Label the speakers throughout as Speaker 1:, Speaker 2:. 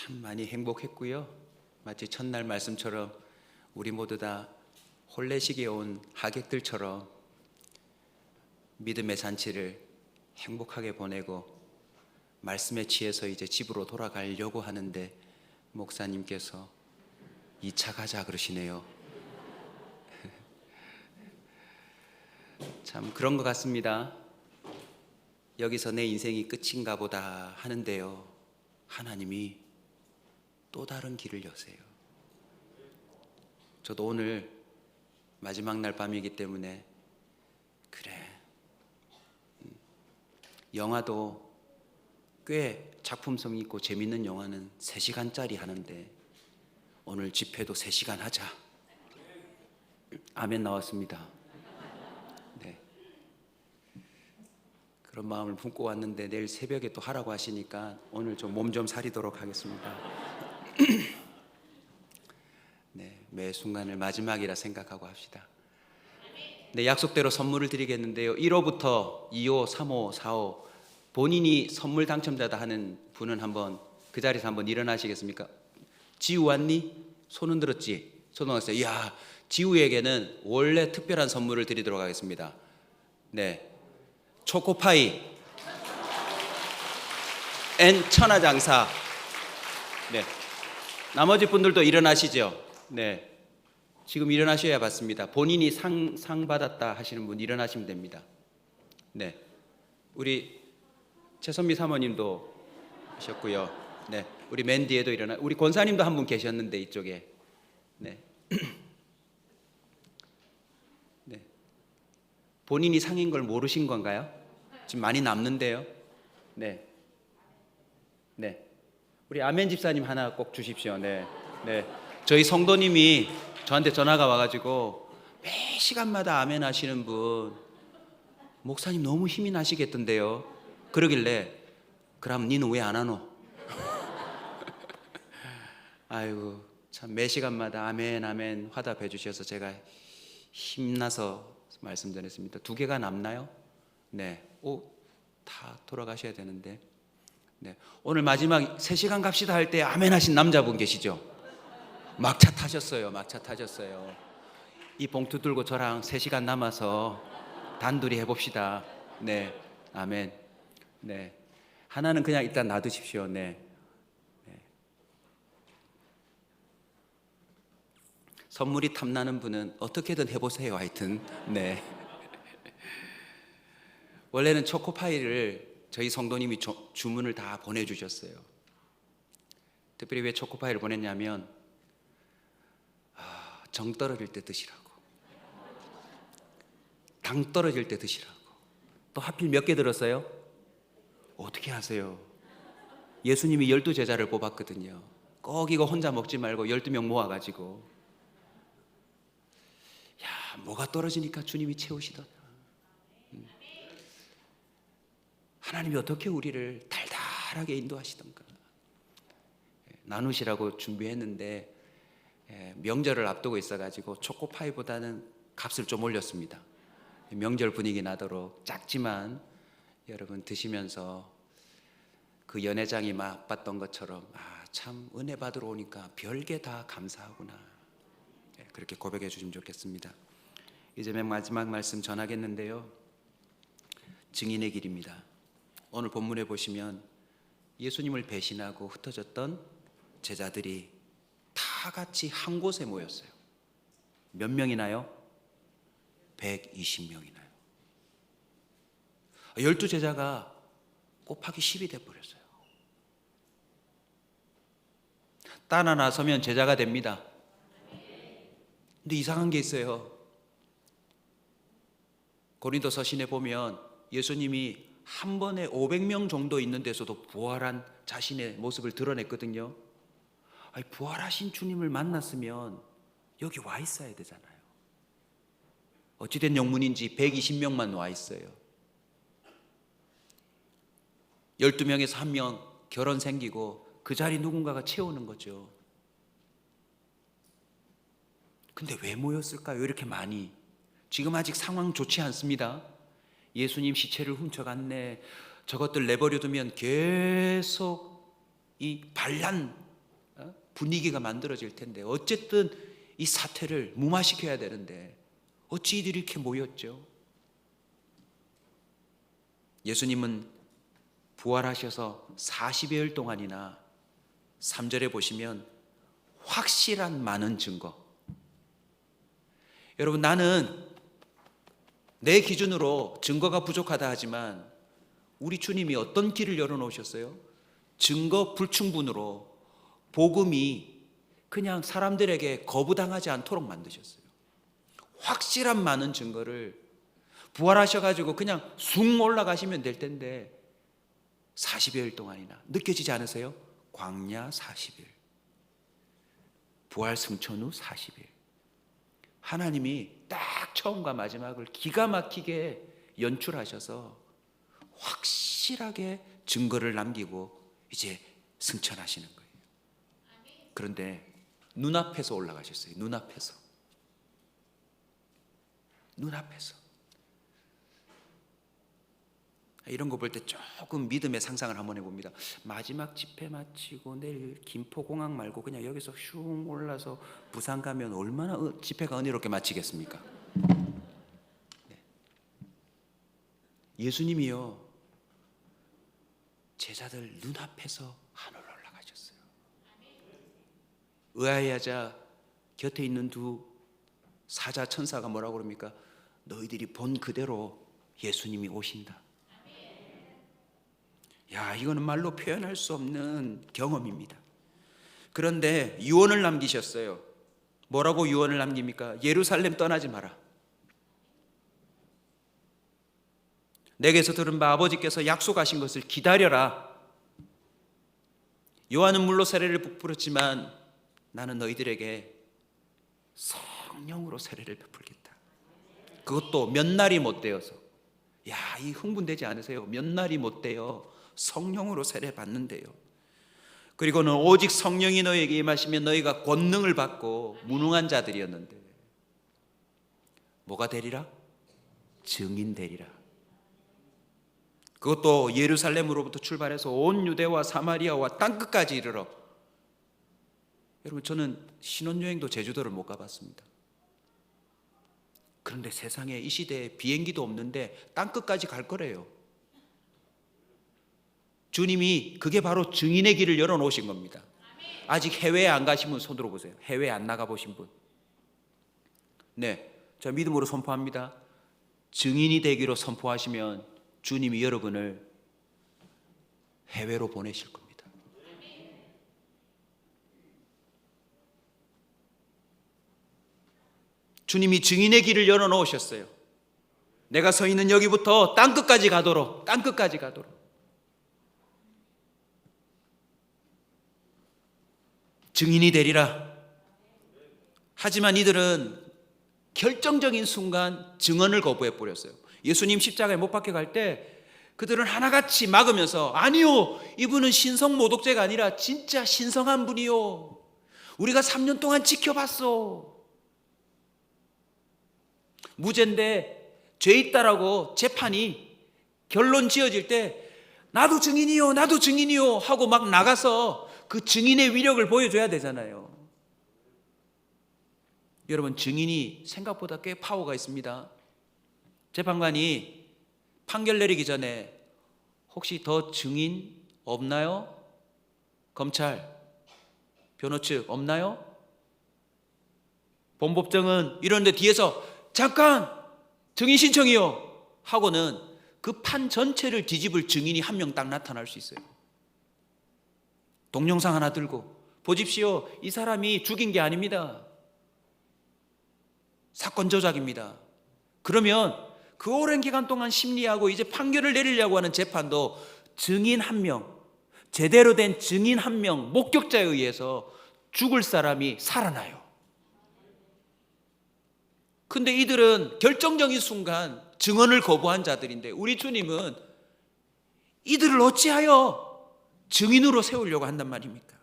Speaker 1: 참 많이 행복했고요. 마치 첫날 말씀처럼 우리 모두 다 혼례식에 온 하객들처럼 믿음의 잔치를 행복하게 보내고 말씀에 취해서 이제 집으로 돌아가려고 하는데 목사님께서 2차 가자 그러시네요. 참 그런 것 같습니다. 여기서 내 인생이 끝인가 보다 하는데요, 하나님이 또 다른 길을 여세요. 저도 오늘 마지막 날 밤이기 때문에 그래, 영화도 꽤 작품성이 있고 재밌는 영화는 3시간짜리 하는데 오늘 집회도 3시간 하자. 아멘 나왔습니다. 네. 그런 마음을 품고 왔는데 내일 새벽에 또 하라고 하시니까 오늘 좀 몸 좀 사리도록 하겠습니다. 네, 매 순간을 마지막이라 생각하고 합시다. 네, 약속대로 선물을 드리겠는데요, 1호부터 2호, 3호, 4호 본인이 선물 당첨자다 하는 분은 한번 그 자리에서 한번 일어나시겠습니까? 지우 왔니? 손 흔들었지? 손 흔들었어요. 이야, 지우에게는 원래 특별한 선물을 드리도록 하겠습니다. 네, 초코파이 앤 천하장사. 네, 나머지 분들도 일어나시죠. 네, 지금 일어나셔야 받습니다. 본인이 상 받았다 하시는 분 일어나시면 됩니다. 네, 우리 최선미 사모님도 하셨고요. 네, 우리 맨디에도 일어나, 우리 권사님도 한 분 계셨는데 이쪽에. 네. 네. 본인이 상인 걸 모르신 건가요? 지금 많이 남는데요. 네. 네. 우리 아멘 집사님 하나 꼭 주십시오. 네. 네. 저희 성도님이 저한테 전화가 와가지고 매 시간마다 아멘 하시는 분, 목사님 너무 힘이 나시겠던데요. 그러길래 그럼 니는 왜 안 하노? 아이고 참 매 시간마다 아멘 아멘 화답해 주셔서 제가 힘나서 말씀 드렸습니다. 2개가 남나요? 네. 다 돌아가셔야 되는데. 네. 오늘 마지막 3시간 갑시다 할 때 아멘 하신 남자분 계시죠? 막차 타셨어요. 막차 타셨어요. 이 봉투 들고 저랑 3시간 남아서 단둘이 해봅시다. 네. 아멘. 네. 하나는 그냥 일단 놔두십시오. 네. 네. 선물이 탐나는 분은 어떻게든 해보세요. 하여튼. 네. 원래는 초코파이를 저희 성도님이 주문을 다 보내주셨어요. 특별히 왜 초코파이를 보냈냐면 정 떨어질 때 드시라고, 당 떨어질 때 드시라고. 또 하필 몇 개 들었어요? 어떻게 하세요? 예수님이 12제자를 뽑았거든요. 꼭 이거 혼자 먹지 말고 12명 모아가지고. 야, 뭐가 떨어지니까 주님이 채우시더라. 하나님이 어떻게 우리를 달달하게 인도하시던가. 나누시라고 준비했는데 명절을 앞두고 있어가지고 초코파이보다는 값을 좀 올렸습니다. 명절 분위기 나도록. 작지만 여러분 드시면서 그 연회장이 맛봤던 것처럼 참 은혜 받으러 오니까 별게 다 감사하구나, 그렇게 고백해 주시면 좋겠습니다. 이제 맨 마지막 말씀 전하겠는데요, 증인의 길입니다. 오늘 본문에 보시면 예수님을 배신하고 흩어졌던 제자들이 다 같이 한 곳에 모였어요. 몇 명이나요? 120명이나요. 12제자가 곱하기 10이 돼버렸어요. 딴 하나 서면 제자가 됩니다. 근데 이상한 게 있어요. 고린도 서신에 보면 예수님이 한 번에 500명 정도 있는 데서도 부활한 자신의 모습을 드러냈거든요. 부활하신 주님을 만났으면 여기 와 있어야 되잖아요. 어찌된 영문인지 120명만 와 있어요. 12명에서 1명 결혼 생기고 그 자리 누군가가 채우는 거죠. 근데 왜 모였을까요? 이렇게 많이. 지금 아직 상황 좋지 않습니다. 예수님 시체를 훔쳐갔네, 저것들 내버려 두면 계속 이 반란 분위기가 만들어질 텐데, 어쨌든 이 사태를 무마시켜야 되는데 어찌 이들이 이렇게 모였죠? 예수님은 부활하셔서 40여일 동안이나 3절에 보시면 확실한 많은 증거. 여러분, 나는 내 기준으로 증거가 부족하다 하지만 우리 주님이 어떤 길을 열어놓으셨어요? 증거 불충분으로 복음이 그냥 사람들에게 거부당하지 않도록 만드셨어요. 확실한 많은 증거를 부활하셔가지고 그냥 숭 올라가시면 될 텐데 40여일 동안이나 느껴지지 않으세요? 광야 40일, 부활 승천 후 40일. 하나님이 딱 처음과 마지막을 기가 막히게 연출하셔서 확실하게 증거를 남기고 이제 승천하시는 거예요. 그런데 눈앞에서 올라가셨어요. 눈앞에서. 이런 거 볼 때 조금 믿음의 상상을 한번 해봅니다. 마지막 집회 마치고 내일 김포공항 말고 그냥 여기서 슝 올라서 부산 가면 얼마나 집회가 은혜롭게 마치겠습니까? 네. 예수님이요, 제자들 눈앞에서 하늘로 올라가셨어요. 의아해하자 곁에 있는 두 사자 천사가 뭐라고 그럽니까? 너희들이 본 그대로 예수님이 오신다. 야, 이거는 말로 표현할 수 없는 경험입니다. 그런데 유언을 남기셨어요. 뭐라고 유언을 남깁니까? 예루살렘 떠나지 마라. 내게서 들은 바 아버지께서 약속하신 것을 기다려라. 요한은 물로 세례를 베풀었지만 나는 너희들에게 성령으로 세례를 베풀겠다. 그것도 몇 날이 못 되어서. 야, 이 흥분되지 않으세요? 몇 날이 못 되어 성령으로 세례 받는데요. 그리고는 오직 성령이 너희에게 임하시면 너희가 권능을 받고, 무능한 자들이었는데 뭐가 되리라? 증인 되리라. 그것도 예루살렘으로부터 출발해서 온 유대와 사마리아와 땅끝까지 이르러. 여러분, 저는 신혼여행도 제주도를 못 가봤습니다. 그런데 세상에 이 시대에 비행기도 없는데 땅끝까지 갈 거래요. 주님이 그게 바로 증인의 길을 열어놓으신 겁니다. 아직 해외에 안 가신 분 손 들어보세요. 해외에 안 나가보신 분. 네, 저 믿음으로 선포합니다. 증인이 되기로 선포하시면 주님이 여러분을 해외로 보내실 겁니다. 주님이 증인의 길을 열어놓으셨어요. 내가 서 있는 여기부터 땅끝까지 가도록, 땅끝까지 가도록. 증인이 되리라. 하지만 이들은 결정적인 순간 증언을 거부해 버렸어요. 예수님 십자가에 못 박혀 갈 때 그들은 하나같이 막으면서, 아니요, 이분은 신성 모독죄가 아니라 진짜 신성한 분이요, 우리가 3년 동안 지켜봤어. 무죄인데 죄 있다라고 재판이 결론 지어질 때 나도 증인이요, 나도 증인이요 하고 막 나가서 그 증인의 위력을 보여줘야 되잖아요. 여러분, 증인이 생각보다 꽤 파워가 있습니다. 재판관이 판결 내리기 전에 혹시 더 증인 없나요? 검찰, 변호 측 없나요? 본법정은 이러는데 뒤에서 잠깐 증인 신청이요 하고는 그 판 전체를 뒤집을 증인이 한 명 딱 나타날 수 있어요. 동영상 하나 들고 보십시오, 이 사람이 죽인 게 아닙니다. 사건 조작입니다. 그러면 그 오랜 기간 동안 심리하고 이제 판결을 내리려고 하는 재판도 증인 한 명, 제대로 된 증인 한 명, 목격자에 의해서 죽을 사람이 살아나요. 근데 이들은 결정적인 순간 증언을 거부한 자들인데, 우리 주님은 이들을 어찌하여 증인으로 세우려고 한단 말입니까?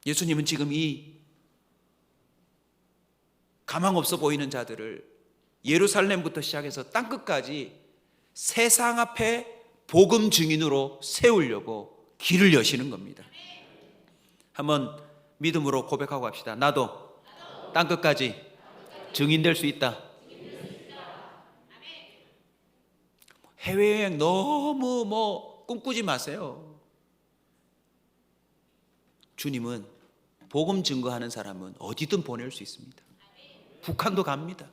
Speaker 1: 예수님은 지금 이 가망 없어 보이는 자들을 예루살렘부터 시작해서 땅끝까지 세상 앞에 복음 증인으로 세우려고 길을 여시는 겁니다. 한번 믿음으로 고백하고 합시다. 나도 땅끝까지 증인될 수 있다. 해외여행 너무 꿈꾸지 마세요. 주님은 복음 증거하는 사람은 어디든 보낼 수 있습니다. 북한도 갑니다.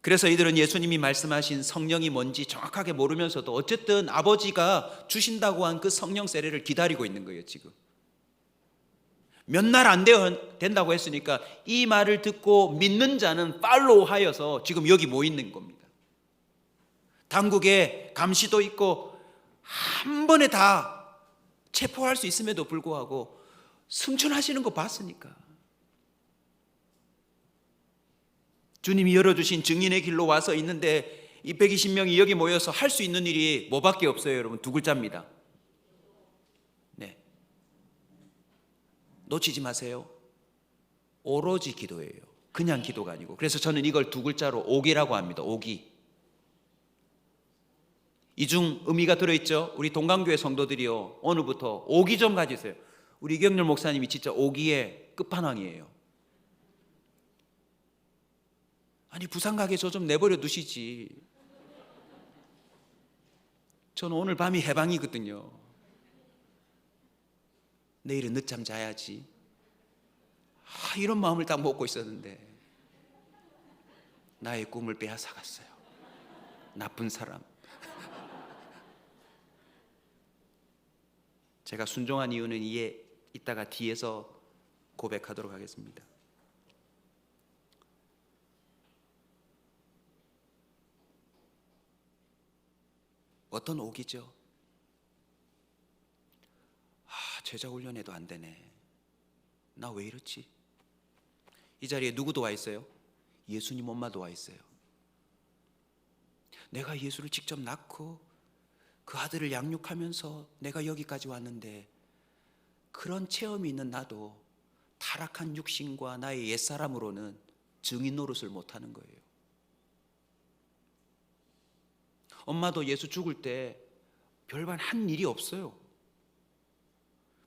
Speaker 1: 그래서 이들은 예수님이 말씀하신 성령이 뭔지 정확하게 모르면서도 어쨌든 아버지가 주신다고 한 그 성령 세례를 기다리고 있는 거예요. 지금 몇 날 안 된다고 했으니까 이 말을 듣고 믿는 자는 팔로우 하여서 지금 여기 모여 있는 겁니다. 당국의 감시도 있고 한 번에 다 체포할 수 있음에도 불구하고 승천하시는 거 봤으니까 주님이 열어주신 증인의 길로 와서 있는데 이 120명이 여기 모여서 할 수 있는 일이 뭐밖에 없어요. 여러분, 두 글자입니다. 네, 놓치지 마세요. 오로지 기도예요. 그냥 기도가 아니고. 그래서 저는 이걸 두 글자로 오기라고 합니다. 오기. 이중 의미가 들어있죠. 우리 동강교회 성도들이요, 오늘부터 오기 좀 가지세요. 우리 이경렬 목사님이 진짜 오기의 끝판왕이에요. 아니, 부산 가게 저 좀 내버려 두시지. 저는 오늘 밤이 해방이거든요. 내일은 늦잠 자야지. 이런 마음을 딱 먹고 있었는데 나의 꿈을 빼앗아갔어요. 나쁜 사람. 제가 순종한 이유는 이따가 뒤에서 고백하도록 하겠습니다. 어떤 오기죠? 제자 훈련해도 안 되네. 나 왜 이렇지? 이 자리에 누구도 와 있어요? 예수님 엄마도 와 있어요. 내가 예수를 직접 낳고 그 아들을 양육하면서 내가 여기까지 왔는데 그런 체험이 있는 나도 타락한 육신과 나의 옛사람으로는 증인 노릇을 못하는 거예요. 엄마도 예수 죽을 때 별반 한 일이 없어요.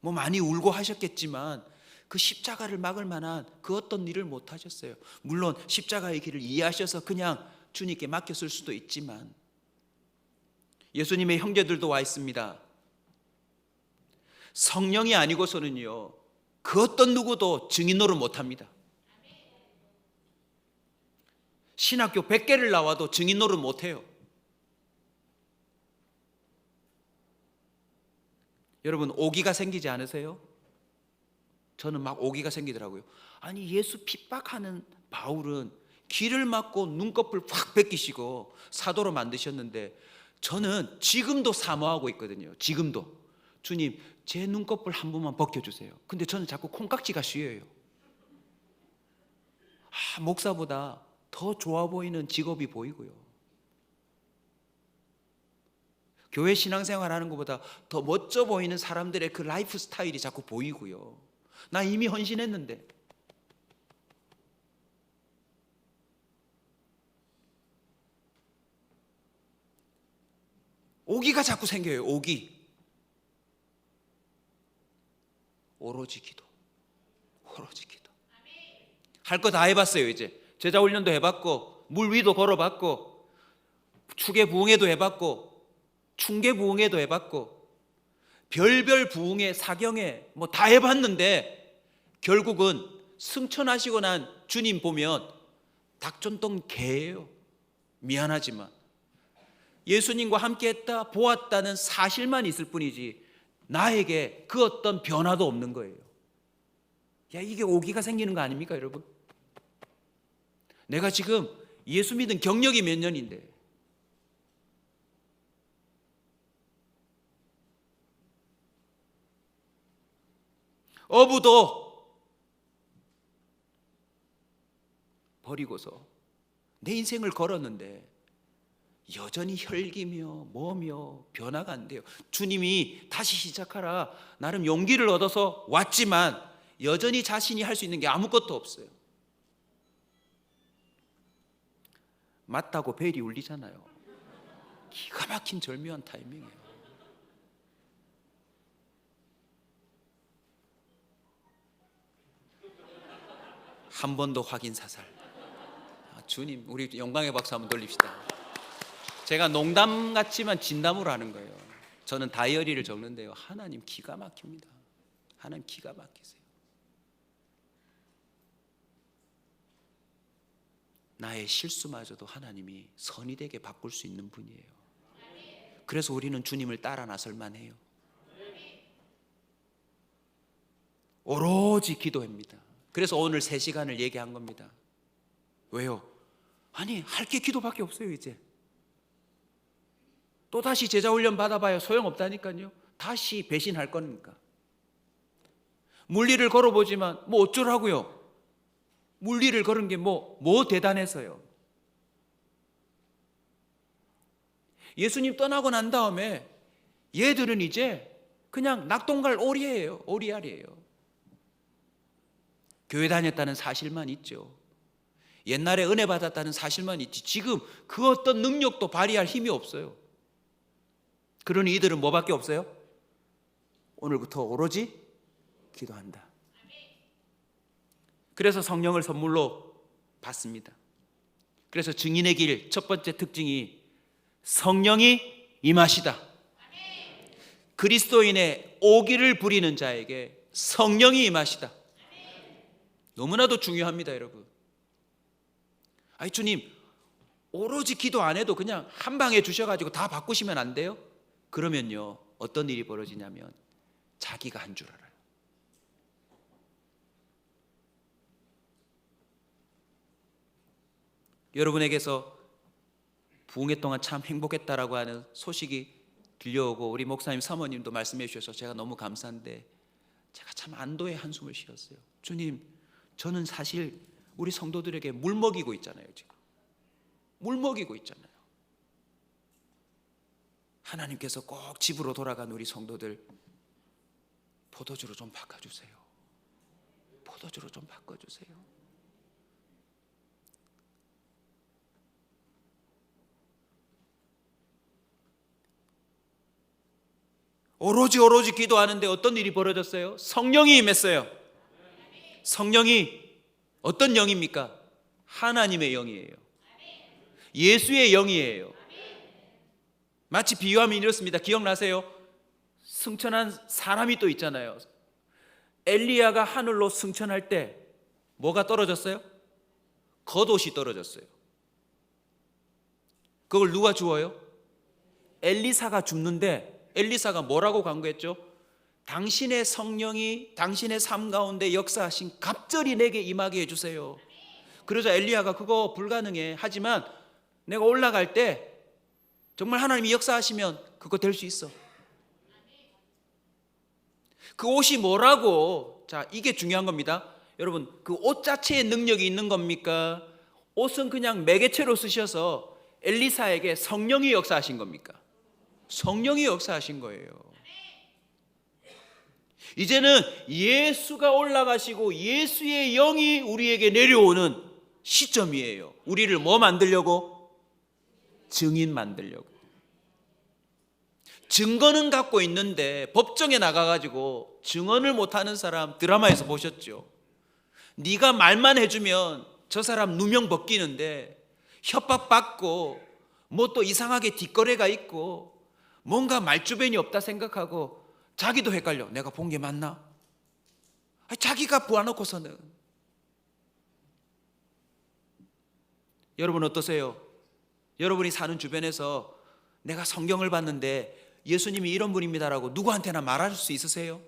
Speaker 1: 뭐 많이 울고 하셨겠지만 그 십자가를 막을 만한 그 어떤 일을 못 하셨어요. 물론 십자가의 길을 이해하셔서 그냥 주님께 맡겼을 수도 있지만 예수님의 형제들도 와 있습니다. 성령이 아니고서는요, 그 어떤 누구도 증인 노릇 못합니다. 신학교 100개를 나와도 증인 노릇 못해요. 여러분, 오기가 생기지 않으세요? 저는 막 오기가 생기더라고요. 아니, 예수 핍박하는 바울은 귀를 막고 눈꺼풀 확 벗기시고 사도로 만드셨는데 저는 지금도 사모하고 있거든요. 지금도 주님, 제 눈꺼풀 한 번만 벗겨주세요. 근데 저는 자꾸 콩깍지가 씌어요. 목사보다 더 좋아 보이는 직업이 보이고요, 교회 신앙생활 하는 것보다 더 멋져 보이는 사람들의 그 라이프 스타일이 자꾸 보이고요. 나 이미 헌신했는데. 오기가 자꾸 생겨요. 오기. 오로지 기도. 오로지 기도. 할 거 다 해봤어요. 이제 제자 훈련도 해봤고 물 위도 걸어봤고 축의 부흥회도 해봤고 충계 부흥회도 해봤고 별별 부흥회, 사경회 뭐 다 해봤는데 결국은 승천하시고 난 주님 보면 닭전동 개예요. 미안하지만 예수님과 함께 했다, 보았다는 사실만 있을 뿐이지 나에게 그 어떤 변화도 없는 거예요. 이게 오기가 생기는 거 아닙니까, 여러분? 내가 지금 예수 믿은 경력이 몇 년인데 어부도 버리고서 내 인생을 걸었는데 여전히 혈기며 뭐며 변화가 안 돼요. 주님이 다시 시작하라 나름 용기를 얻어서 왔지만 여전히 자신이 할 수 있는 게 아무것도 없어요. 맞다고 벨이 울리잖아요. 기가 막힌 절묘한 타이밍이에요. 한 번 더 확인 사살. 주님, 우리 영광의 박수 한번 돌립시다. 제가 농담 같지만 진담으로 하는 거예요. 저는 다이어리를 적는데요, 하나님 기가 막힙니다. 하나님 기가 막히세요. 나의 실수마저도 하나님이 선이 되게 바꿀 수 있는 분이에요. 그래서 우리는 주님을 따라 나설만 해요. 오로지 기도합니다. 그래서 오늘 3시간을 얘기한 겁니다. 왜요? 아니, 할 게 기도밖에 없어요. 이제 또다시 제자훈련 받아봐야 소용없다니까요. 다시 배신할 거니까. 물리를 걸어보지만 뭐 어쩌라고요? 물리를 걸은 게 뭐 대단해서요. 예수님 떠나고 난 다음에 얘들은 이제 그냥 낙동갈 오리예요. 오리알이에요. 교회 다녔다는 사실만 있죠. 옛날에 은혜 받았다는 사실만 있지, 지금 그 어떤 능력도 발휘할 힘이 없어요. 그러니 이들은 뭐밖에 없어요? 오늘부터 오로지 기도한다. 그래서 성령을 선물로 받습니다. 그래서 증인의 길 첫 번째 특징이 성령이 임하시다. 그리스도인의 오기를 부리는 자에게 성령이 임하시다. 너무나도 중요합니다, 여러분. 아니, 주님, 오로지 기도 안 해도 그냥 한 방에 주셔가지고 다 바꾸시면 안 돼요? 그러면요, 어떤 일이 벌어지냐면 자기가 한 줄 알아요. 여러분에게서 부흥회 동안 참 행복했다라고 하는 소식이 들려오고 우리 목사님 사모님도 말씀해 주셔서 제가 너무 감사한데, 제가 참 안도의 한숨을 쉬었어요. 주님, 저는 사실 우리 성도들에게 물 먹이고 있잖아요. 지금 물 먹이고 있잖아요. 하나님께서 꼭 집으로 돌아간 우리 성도들 포도주로 좀 바꿔주세요. 포도주로 좀 바꿔주세요. 오로지 기도하는데 어떤 일이 벌어졌어요? 성령이 임했어요. 성령이 어떤 영입니까? 하나님의 영이에요. 예수의 영이에요. 마치 비유하면 이렇습니다. 기억나세요? 승천한 사람이 또 있잖아요. 엘리야가 하늘로 승천할 때 뭐가 떨어졌어요? 겉옷이 떨어졌어요. 그걸 누가 주어요? 엘리사가 줍는데, 엘리사가 뭐라고 간구했죠? 당신의 성령이 당신의 삶 가운데 역사하신 갑절이 내게 임하게 해주세요. 그러자 엘리야가 그거 불가능해, 하지만 내가 올라갈 때 정말 하나님이 역사하시면 그거 될 수 있어. 그 옷이 뭐라고? 자, 이게 중요한 겁니다. 여러분, 그 옷 자체에 능력이 있는 겁니까? 옷은 그냥 매개체로 쓰셔서 엘리사에게 성령이 역사하신 겁니까? 성령이 역사하신 거예요. 이제는 예수가 올라가시고 예수의 영이 우리에게 내려오는 시점이에요. 우리를 뭐 만들려고? 증인 만들려고. 증거는 갖고 있는데 법정에 나가가지고 증언을 못하는 사람 드라마에서 보셨죠? 네가 말만 해주면 저 사람 누명 벗기는데 협박받고 뭐 또 이상하게 뒷거래가 있고 뭔가 말주변이 없다 생각하고 자기도 헷갈려. 내가 본 게 맞나? 자기가 부어놓고서는. 여러분 어떠세요? 여러분이 사는 주변에서 내가 성경을 봤는데 예수님이 이런 분입니다라고 누구한테나 말할 수 있으세요?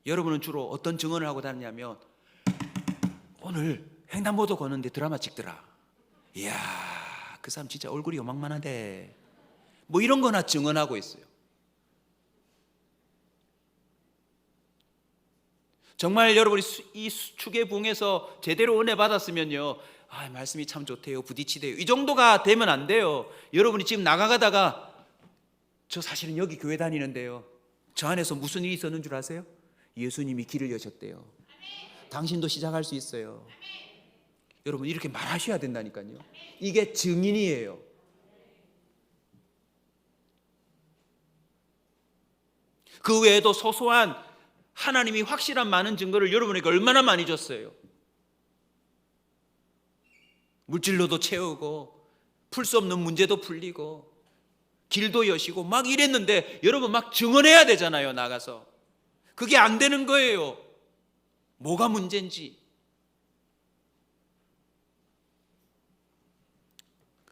Speaker 1: 여러분은 주로 어떤 증언을 하고 다니냐면, 오늘 횡단보도 걷는데 드라마 찍더라. 이야, 그 사람 진짜 얼굴이 요망만하대. 뭐 이런 거나 증언하고 있어요. 정말 여러분이 이 축의 부흥에서 제대로 은혜 받았으면요, 말씀이 참 좋대요, 부딪히대요, 이 정도가 되면 안 돼요. 여러분이 지금 나가다가 저 사실은 여기 교회 다니는데요, 저 안에서 무슨 일이 있었는 줄 아세요? 예수님이 길을 여셨대요. 당신도 시작할 수 있어요. 여러분 이렇게 말하셔야 된다니까요. 이게 증인이에요. 그 외에도 소소한 하나님이 확실한 많은 증거를 여러분에게 얼마나 많이 줬어요. 물질로도 채우고 풀 수 없는 문제도 풀리고 길도 여시고 막 이랬는데 여러분 막 증언해야 되잖아요. 나가서. 그게 안 되는 거예요. 뭐가 문제인지.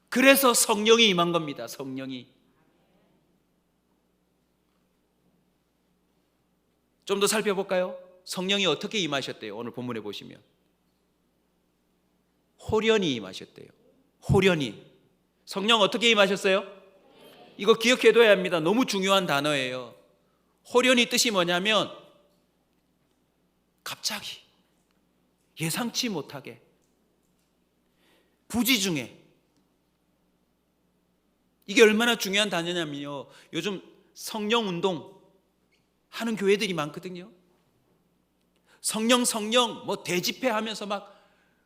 Speaker 1: 그래서 성령이 임한 겁니다. 성령이. 좀 더 살펴볼까요? 성령이 어떻게 임하셨대요? 오늘 본문에 보시면 호련히 임하셨대요. 호련히. 성령 어떻게 임하셨어요? 이거 기억해둬야 합니다. 너무 중요한 단어예요. 호련히 뜻이 뭐냐면 갑자기 예상치 못하게 부지중에. 이게 얼마나 중요한 단어냐면요, 요즘 성령 운동 하는 교회들이 많거든요. 성령 뭐 대집회하면서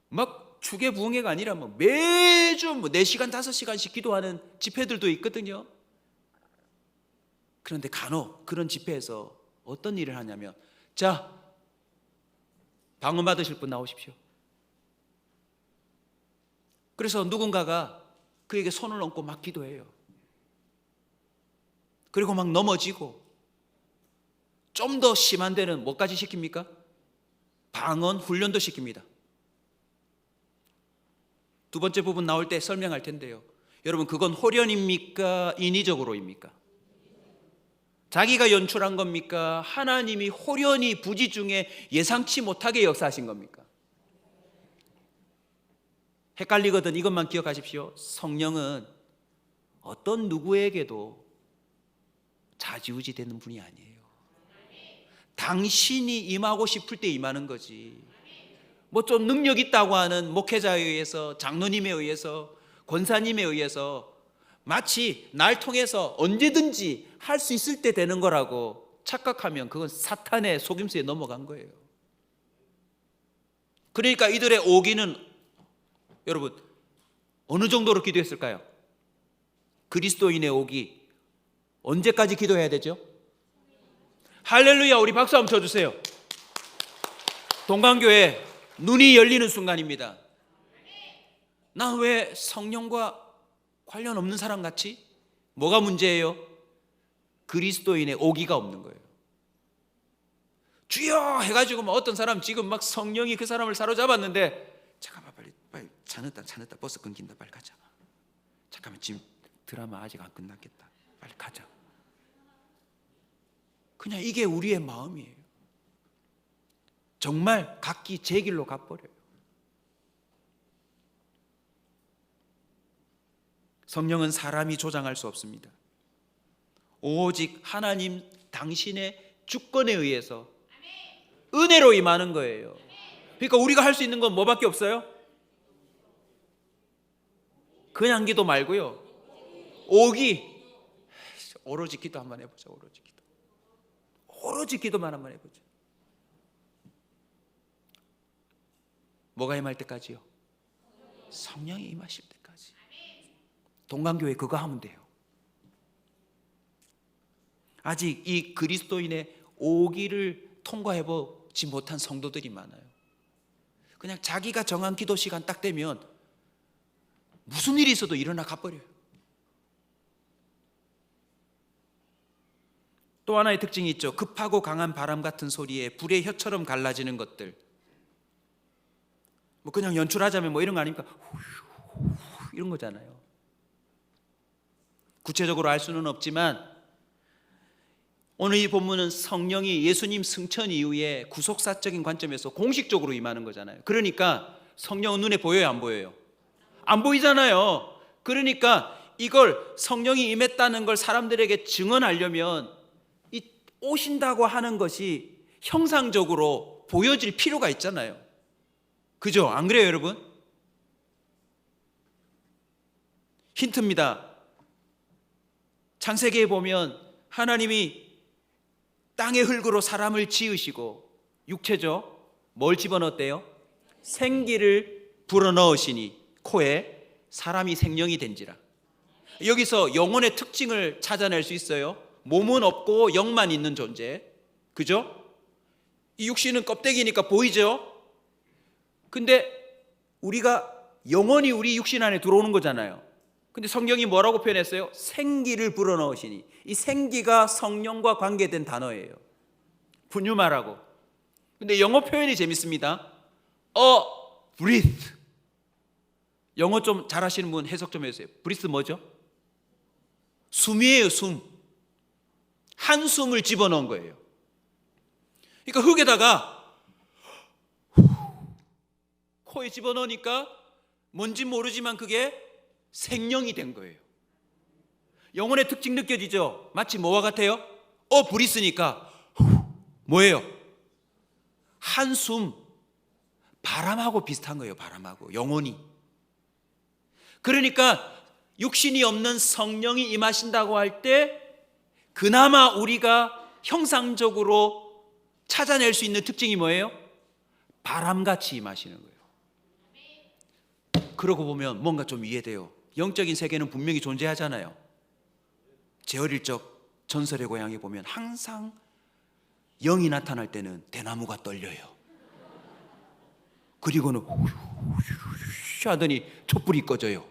Speaker 1: 막 주계부흥회가 아니라 뭐 매주 4시간 5시간씩 기도하는 집회들도 있거든요. 그런데 간혹 그런 집회에서 어떤 일을 하냐면, 자, 방언 받으실 분 나오십시오. 그래서 누군가가 그에게 손을 얹고 막 기도해요. 그리고 막 넘어지고, 좀 더 심한 데는 뭐까지 시킵니까? 방언 훈련도 시킵니다. 두 번째 부분 나올 때 설명할 텐데요, 여러분 그건 호련입니까? 인위적으로입니까? 자기가 연출한 겁니까? 하나님이 호련히 부지중에 예상치 못하게 역사하신 겁니까? 헷갈리거든. 이것만 기억하십시오. 성령은 어떤 누구에게도 좌지우지 되는 분이 아니에요. 당신이 임하고 싶을 때 임하는 거지. 뭐 좀 능력 있다고 하는 목회자에 의해서, 장로님에 의해서, 권사님에 의해서 마치 날 통해서 언제든지 할 수 있을 때 되는 거라고 착각하면 그건 사탄의 속임수에 넘어간 거예요. 그러니까 이들의 오기는 여러분 어느 정도로 기도했을까요? 그리스도인의 오기 언제까지 기도해야 되죠? 할렐루야. 우리 박수 한번 쳐주세요. 동강교회 눈이 열리는 순간입니다. 나 왜 성령과 관련 없는 사람 같이? 뭐가 문제예요? 그리스도인의 오기가 없는 거예요. 주여 해가지고 어떤 사람 지금 막 성령이 그 사람을 사로잡았는데, 잠깐만 빨리 차 늦다 버스 끊긴다, 빨리 가자. 잠깐만 지금 드라마 아직 안 끝났겠다, 빨리 가자. 그냥 이게 우리의 마음이에요. 정말 각기 제 길로 가버려요. 성령은 사람이 조장할 수 없습니다. 오직 하나님 당신의 주권에 의해서 은혜로 임하는 거예요. 그러니까 우리가 할 수 있는 건 뭐밖에 없어요? 그냥 기도 말고요, 오기. 오로지 기도 한번 해보자. 오로지 기도만 한번 해보자. 뭐가 임할 때까지요? 성령이 임하실 때까지. 동강교회 그거 하면 돼요. 아직 이 그리스도인의 오기를 통과해보지 못한 성도들이 많아요. 그냥 자기가 정한 기도 시간 딱 되면 무슨 일이 있어도 일어나 가버려요. 또 하나의 특징이 있죠. 급하고 강한 바람 같은 소리에 불의 혀처럼 갈라지는 것들. 뭐 그냥 연출하자면 뭐 이런 거 아닙니까? 이런 거잖아요. 구체적으로 알 수는 없지만 오늘 이 본문은 성령이 예수님 승천 이후에 구속사적인 관점에서 공식적으로 임하는 거잖아요. 그러니까 성령은 눈에 보여요, 안 보여요? 안 보이잖아요. 그러니까 이걸 성령이 임했다는 걸 사람들에게 증언하려면 이 오신다고 하는 것이 형상적으로 보여질 필요가 있잖아요. 그죠? 안 그래요, 여러분? 힌트입니다. 창세기에 보면 하나님이 땅의 흙으로 사람을 지으시고, 육체죠, 뭘 집어넣었대요? 생기를 불어넣으시니 코에 사람이 생명이 된지라. 여기서 영혼의 특징을 찾아낼 수 있어요. 몸은 없고 영만 있는 존재, 그죠? 이 육신은 껍데기니까 보이죠? 근데 우리가 영혼이 우리 육신 안에 들어오는 거잖아요. 근데 성경이 뭐라고 표현했어요? 생기를 불어넣으시니. 이 생기가 성령과 관계된 단어예요. 분유마라고. 근데 영어 표현이 재밌습니다. breathe. 영어 좀 잘하시는 분 해석 좀 해주세요. breathe 뭐죠? 숨이에요, 숨. 한숨을 집어넣은 거예요. 그러니까 흙에다가 코에 집어넣으니까 뭔지 모르지만 그게 생명이 된 거예요. 영혼의 특징 느껴지죠? 마치 뭐와 같아요? 브리스니까 뭐예요? 한숨. 바람하고 비슷한 거예요. 바람하고 영혼이. 그러니까 육신이 없는 성령이 임하신다고 할 때 그나마 우리가 형상적으로 찾아낼 수 있는 특징이 뭐예요? 바람같이 임하시는 거예요. 그러고 보면 뭔가 좀 이해돼요. 영적인 세계는 분명히 존재하잖아요. 제 어릴 적 전설의 고향에 보면 항상 영이 나타날 때는 대나무가 떨려요. 그리고는 후슈 하더니 촛불이 꺼져요.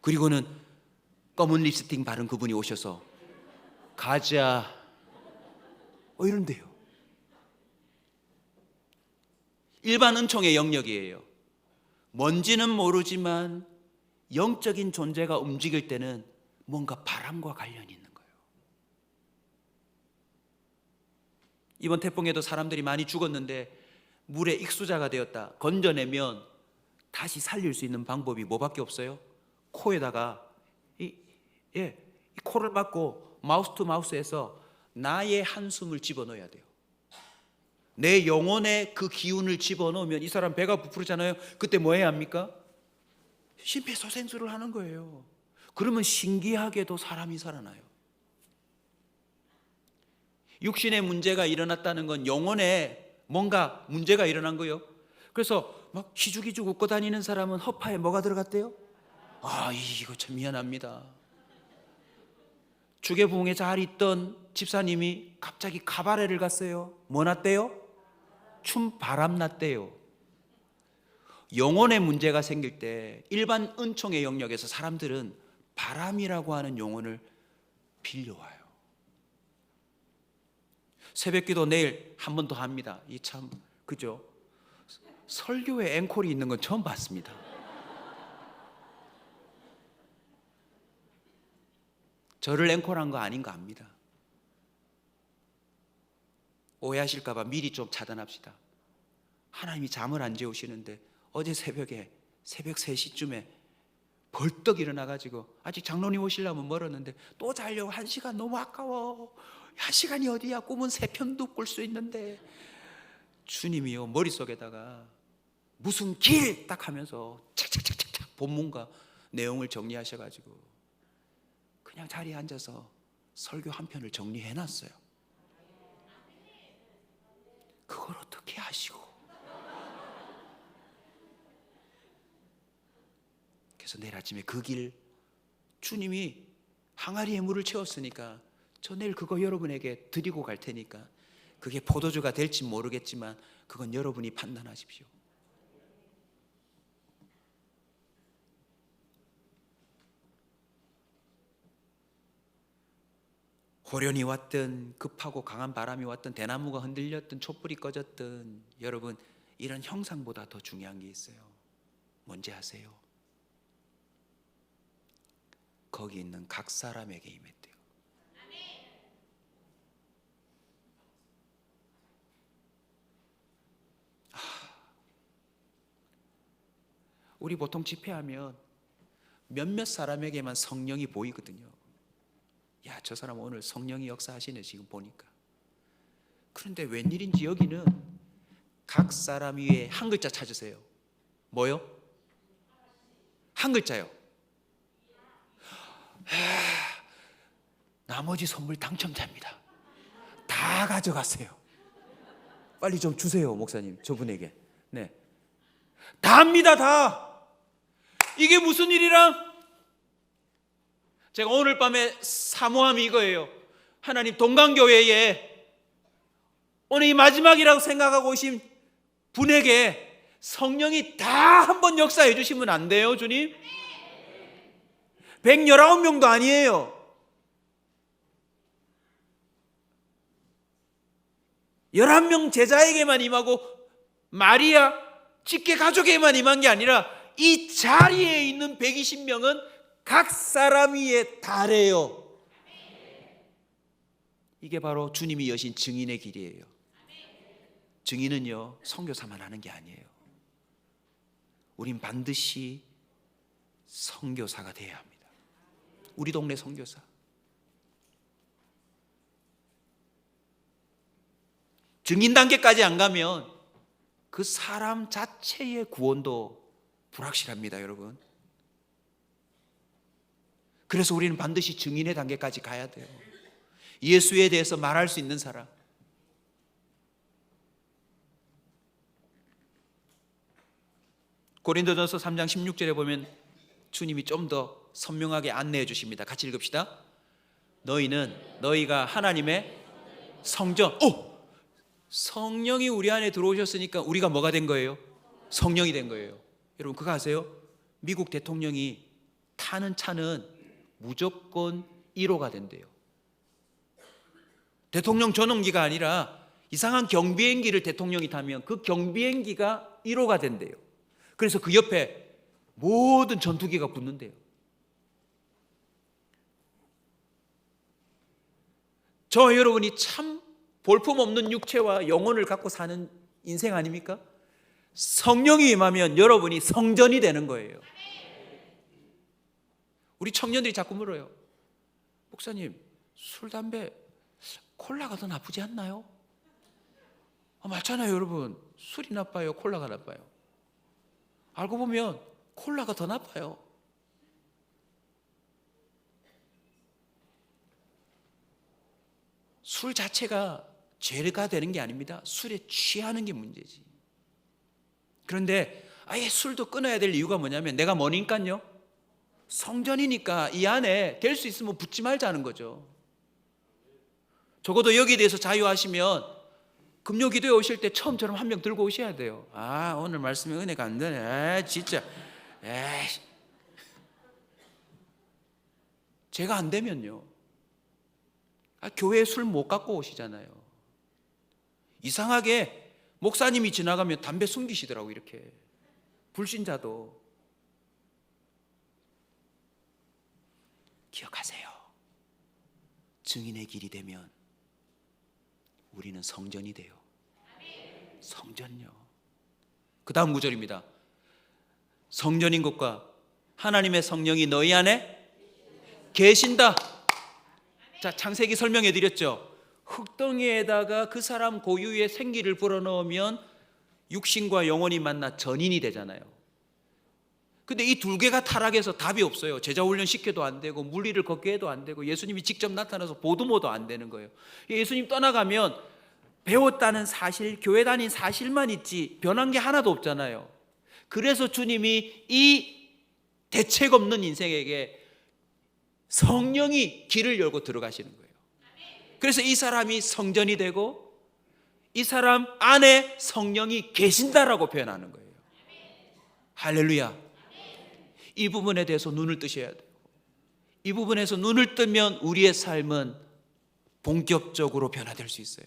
Speaker 1: 그리고는 검은 립스틱 바른 그분이 오셔서 가자 이런데요. 일반 은총의 영역이에요. 뭔지는 모르지만 영적인 존재가 움직일 때는 뭔가 바람과 관련이 있는 거예요. 이번 태풍에도 사람들이 많이 죽었는데 물에 익수자가 되었다. 건져내면 다시 살릴 수 있는 방법이 뭐밖에 없어요? 코에다가 이 코를 막고 마우스 투 마우스에서 나의 한숨을 집어넣어야 돼요. 내 영혼에 그 기운을 집어넣으면 이 사람 배가 부풀잖아요. 그때 뭐 해야 합니까? 심폐소생술을 하는 거예요. 그러면 신기하게도 사람이 살아나요. 육신의 문제가 일어났다는 건 영혼에 뭔가 문제가 일어난 거예요. 그래서 막 희죽희죽 웃고 다니는 사람은 허파에 뭐가 들어갔대요? 이거 참 미안합니다. 주계부흥에 잘 있던 집사님이 갑자기 카바레를 갔어요. 뭐 났대요? 바람 났대요. 영혼의 문제가 생길 때 일반 은총의 영역에서 사람들은 바람이라고 하는 용어를 빌려와요. 새벽기도 내일 한 번 더 합니다. 이 참 그죠? 설교에 앵콜이 있는 건 처음 봤습니다. 저를 앵콜한 거 아닌 거 압니다. 오해하실까 봐 미리 좀 차단합시다. 하나님이 잠을 안 재우시는데 어제 새벽 3시쯤에 벌떡 일어나가지고 아직 장로님 오시려면 멀었는데 또 자려고 1시간 너무 아까워. 1시간이 어디야? 꿈은 3편도 꿀 수 있는데. 주님이요 머릿속에다가 무슨 길 딱 하면서 착착착착착 본문과 내용을 정리하셔가지고 그냥 자리에 앉아서 설교 한 편을 정리해놨어요. 그걸 어떻게 하시고. 그래서 내일 아침에 그 길 주님이 항아리에 물을 채웠으니까 저 내일 그거 여러분에게 드리고 갈 테니까 그게 포도주가 될지 모르겠지만 그건 여러분이 판단하십시오. 호련이 왔든 급하고 강한 바람이 왔든 대나무가 흔들렸든 촛불이 꺼졌든 여러분 이런 형상보다 더 중요한 게 있어요. 뭔지 아세요? 거기 있는 각 사람에게 임했대요. 우리 보통 집회하면 몇몇 사람에게만 성령이 보이거든요. 야, 저 사람 오늘 성령이 역사하시네 지금 보니까. 그런데 웬일인지 여기는 각 사람 위에 한 글자 찾으세요. 뭐요? 한 글자요. 나머지 선물 당첨자입니다. 다 가져가세요. 빨리 좀 주세요 목사님 저분에게. 네. 다 합니다. 다. 이게 무슨 일이랑? 제가 오늘 밤에 사모함이 이거예요. 하나님, 동강교회에 오늘 이 마지막이라고 생각하고 오신 분에게 성령이 다 한번 역사해 주시면 안 돼요, 주님? 119명도 아니에요. 11명 제자에게만 임하고 마리아 직계 가족에게만 임한 게 아니라 이 자리에 있는 120명은 각 사람 위에 다래요. 이게 바로 주님이 여신 증인의 길이에요. 증인은요, 선교사만 하는 게 아니에요. 우린 반드시 선교사가 돼야 합니다. 우리 동네 선교사. 증인 단계까지 안 가면 그 사람 자체의 구원도 불확실합니다, 여러분. 그래서 우리는 반드시 증인의 단계까지 가야 돼요. 예수에 대해서 말할 수 있는 사람. 고린도전서 3장 16절에 보면 주님이 좀 더 선명하게 안내해 주십니다. 같이 읽읍시다. 너희가 하나님의 성전. 성령이 우리 안에 들어오셨으니까 우리가 뭐가 된 거예요? 성령이 된 거예요. 여러분 그거 아세요? 미국 대통령이 타는 차는 무조건 1호가 된대요. 대통령 전용기가 아니라 이상한 경비행기를 대통령이 타면 그 경비행기가 1호가 된대요. 그래서 그 옆에 모든 전투기가 붙는데요. 저 여러분이 참 볼품없는 육체와 영혼을 갖고 사는 인생 아닙니까? 성령이 임하면 여러분이 성전이 되는 거예요. 우리 청년들이 자꾸 물어요. 목사님, 술, 담배, 콜라가 더 나쁘지 않나요? 맞잖아요, 여러분. 술이 나빠요, 콜라가 나빠요? 알고 보면 콜라가 더 나빠요. 술 자체가 죄가 되는 게 아닙니다. 술에 취하는 게 문제지. 그런데 아예 술도 끊어야 될 이유가 뭐냐면 내가 뭐니까요? 성전이니까 이 안에 될 수 있으면 붙지 말자는 거죠. 적어도 여기에 대해서 자유하시면 금요 기도에 오실 때 처음처럼 한 명 들고 오셔야 돼요. 오늘 말씀에 은혜가 안 되네. 진짜. 제가 안 되면요. 교회에 술 못 갖고 오시잖아요. 이상하게 목사님이 지나가면 담배 숨기시더라고, 이렇게. 불신자도. 기억하세요. 증인의 길이 되면 우리는 성전이 돼요. 성전요. 그 다음 구절입니다. 성전인 것과 하나님의 성령이 너희 안에 계신다. 자, 창세기 설명해 드렸죠. 흙덩이에다가 그 사람 고유의 생기를 불어넣으면 육신과 영혼이 만나 전인이 되잖아요. 근데 이 두 개가 타락해서 답이 없어요. 제자 훈련 시켜도 안 되고 물리를 걷게 해도 안 되고 예수님이 직접 나타나서 보듬어도 안 되는 거예요. 예수님 떠나가면 배웠다는 사실, 교회 다닌 사실만 있지 변한 게 하나도 없잖아요. 그래서 주님이 이 대책 없는 인생에게 성령이 길을 열고 들어가시는 거예요. 그래서 이 사람이 성전이 되고 이 사람 안에 성령이 계신다라고 표현하는 거예요. 할렐루야. 이 부분에 대해서 눈을 뜨셔야 돼요. 이 부분에서 눈을 뜨면 우리의 삶은 본격적으로 변화될 수 있어요.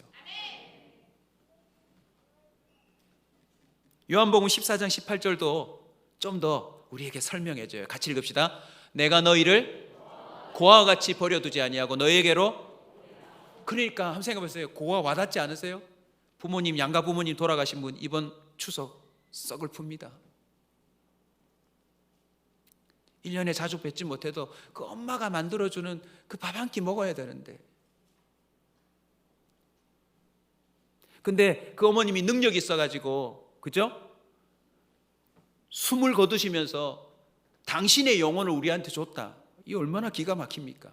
Speaker 1: 요한복음 14장 18절도 좀 더 우리에게 설명해 줘요. 같이 읽읍시다. 내가 너희를 고아와 같이 버려두지 아니하고 너희에게로. 그러니까 한번 생각해 보세요. 고아 와닿지 않으세요? 부모님, 양가 부모님 돌아가신 분 이번 추석 썩을 풉니다. 1년에 자주 뵙지 못해도 그 엄마가 만들어주는 그 밥 한 끼 먹어야 되는데, 근데 그 어머님이 능력이 있어가지고, 그죠? 숨을 거두시면서 당신의 영혼을 우리한테 줬다. 이 얼마나 기가 막힙니까?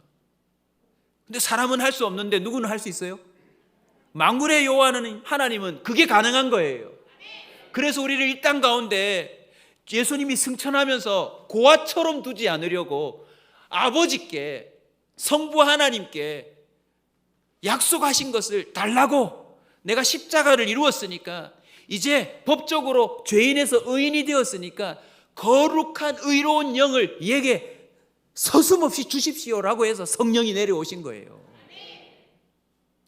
Speaker 1: 근데 사람은 할 수 없는데 누구는 할 수 있어요? 만군의 여호와는 하나님은 그게 가능한 거예요. 그래서 우리를 이 땅 가운데 예수님이 승천하면서 고아처럼 두지 않으려고 아버지께, 성부 하나님께 약속하신 것을 달라고, 내가 십자가를 이루었으니까, 이제 법적으로 죄인에서 의인이 되었으니까 거룩한 의로운 영을 얘에게 서슴없이 주십시오라고 해서 성령이 내려오신 거예요.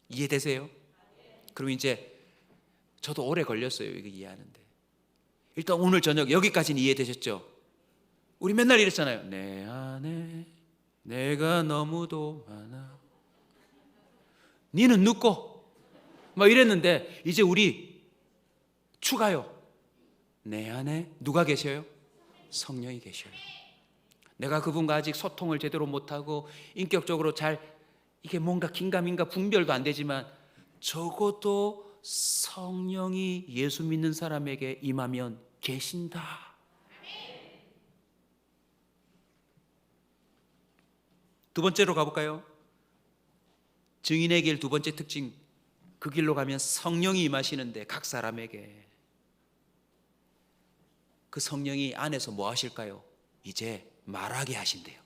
Speaker 1: 이해되세요? 그럼 이제 저도 오래 걸렸어요, 이거 이해하는데. 일단 오늘 저녁 여기까지는 이해되셨죠? 우리 맨날 이랬잖아요. 내 안에 내가 너무도 많아, 니는 눕고, 막 이랬는데 이제 우리 추가요. 내 안에 누가 계셔요? 성령이 계셔요. 내가 그분과 아직 소통을 제대로 못하고 인격적으로 잘 이게 뭔가 긴가민가 분별도 안 되지만 적어도 성령이 예수 믿는 사람에게 임하면 계신다. 두 번째로 가볼까요? 증인의 길 두 번째 특징, 그 길로 가면 성령이 임하시는데 각 사람에게 그 성령이 안에서 뭐 하실까요? 이제 말하게 하신대요.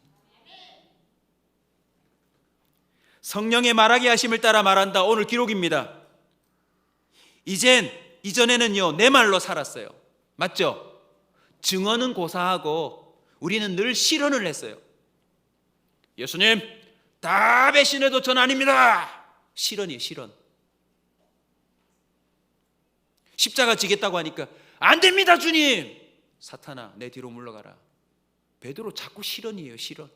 Speaker 1: 성령의 말하게 하심을 따라 말한다. 오늘 기록입니다. 이전에는요 내 말로 살았어요. 맞죠? 증언은 고사하고 우리는 늘 실언을 했어요. 예수님 다 배신해도 전 아닙니다. 실언이에요, 실언. 십자가 지겠다고 하니까 안 됩니다 주님. 사탄아 내 뒤로 물러가라. 베드로 자꾸 실언이에요, 실언.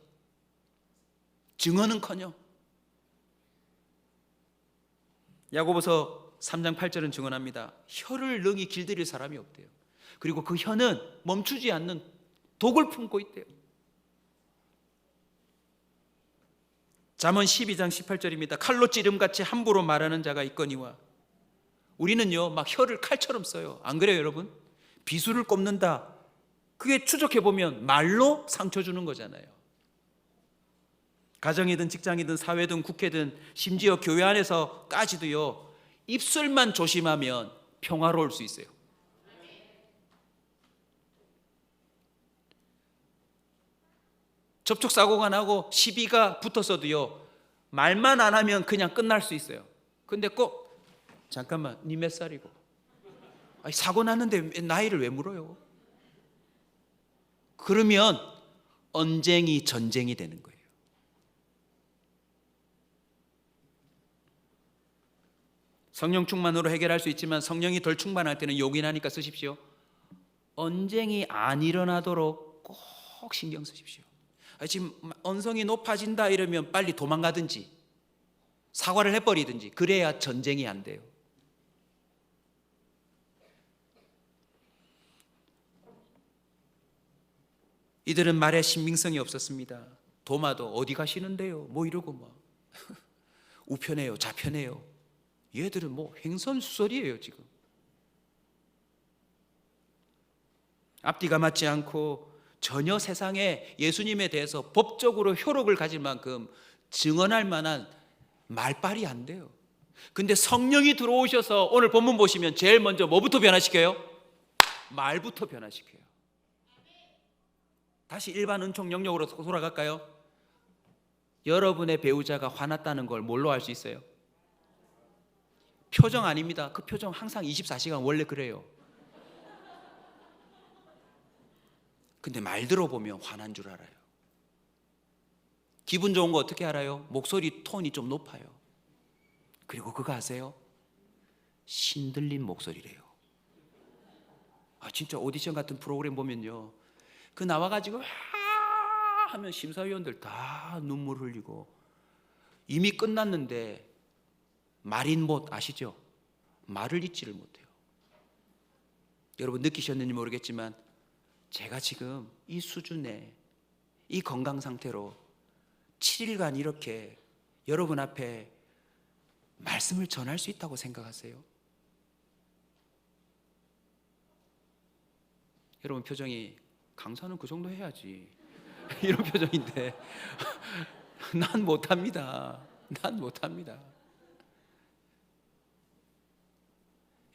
Speaker 1: 증언은커녕. 야고보서 3장 8절은 증언합니다. 혀를 능히 길들일 사람이 없대요. 그리고 그 혀는 멈추지 않는 독을 품고 있대요. 잠언 12장 18절입니다. 칼로 찌름같이 함부로 말하는 자가 있거니와. 우리는요 막 혀를 칼처럼 써요. 안 그래요 여러분? 비수를 꼽는다. 그게 추적해보면 말로 상처 주는 거잖아요. 가정이든 직장이든 사회든 국회든 심지어 교회 안에서까지도요 입술만 조심하면 평화로울 수 있어요. 접촉사고가 나고 시비가 붙었어도요 말만 안 하면 그냥 끝날 수 있어요. 근데 꼭 잠깐만 니 몇 살이고, 아니, 사고 났는데 나이를 왜 물어요? 그러면 언쟁이 전쟁이 되는 거예요. 성령 충만으로 해결할 수 있지만 성령이 덜 충만할 때는 요긴하니까 쓰십시오. 언쟁이 안 일어나도록 꼭 신경 쓰십시오. 지금 언성이 높아진다 이러면 빨리 도망가든지 사과를 해버리든지 그래야 전쟁이 안 돼요. 이들은 말에 신빙성이 없었습니다. 도마도 어디 가시는데요? 뭐 이러고 막 우편해요, 좌편해요. 얘들은 뭐 횡설수설이에요 지금. 앞뒤가 맞지 않고 전혀 세상에 예수님에 대해서 법적으로 효력을 가질 만큼 증언할 만한 말빨이 안 돼요. 근데 성령이 들어오셔서 오늘 본문 보시면 제일 먼저 뭐부터 변화시켜요? 말부터 변화시켜요. 다시 일반 은총 영역으로 돌아갈까요? 여러분의 배우자가 화났다는 걸 뭘로 알 수 있어요? 표정 아닙니다. 그 표정 항상 24시간 원래 그래요. 근데 말 들어보면 화난 줄 알아요. 기분 좋은 거 어떻게 알아요? 목소리 톤이 좀 높아요. 그리고 그거 아세요? 신들린 목소리래요. 진짜 오디션 같은 프로그램 보면요 그 나와가지고 하면 심사위원들 다 눈물 흘리고 이미 끝났는데 말인 못 아시죠? 말을 잊지를 못해요. 여러분 느끼셨는지 모르겠지만 제가 지금 이 수준의 이 건강 상태로 7일간 이렇게 여러분 앞에 말씀을 전할 수 있다고 생각하세요? 여러분 표정이 강사는 그 정도 해야지 이런 표정인데 난 못합니다. 난 못합니다.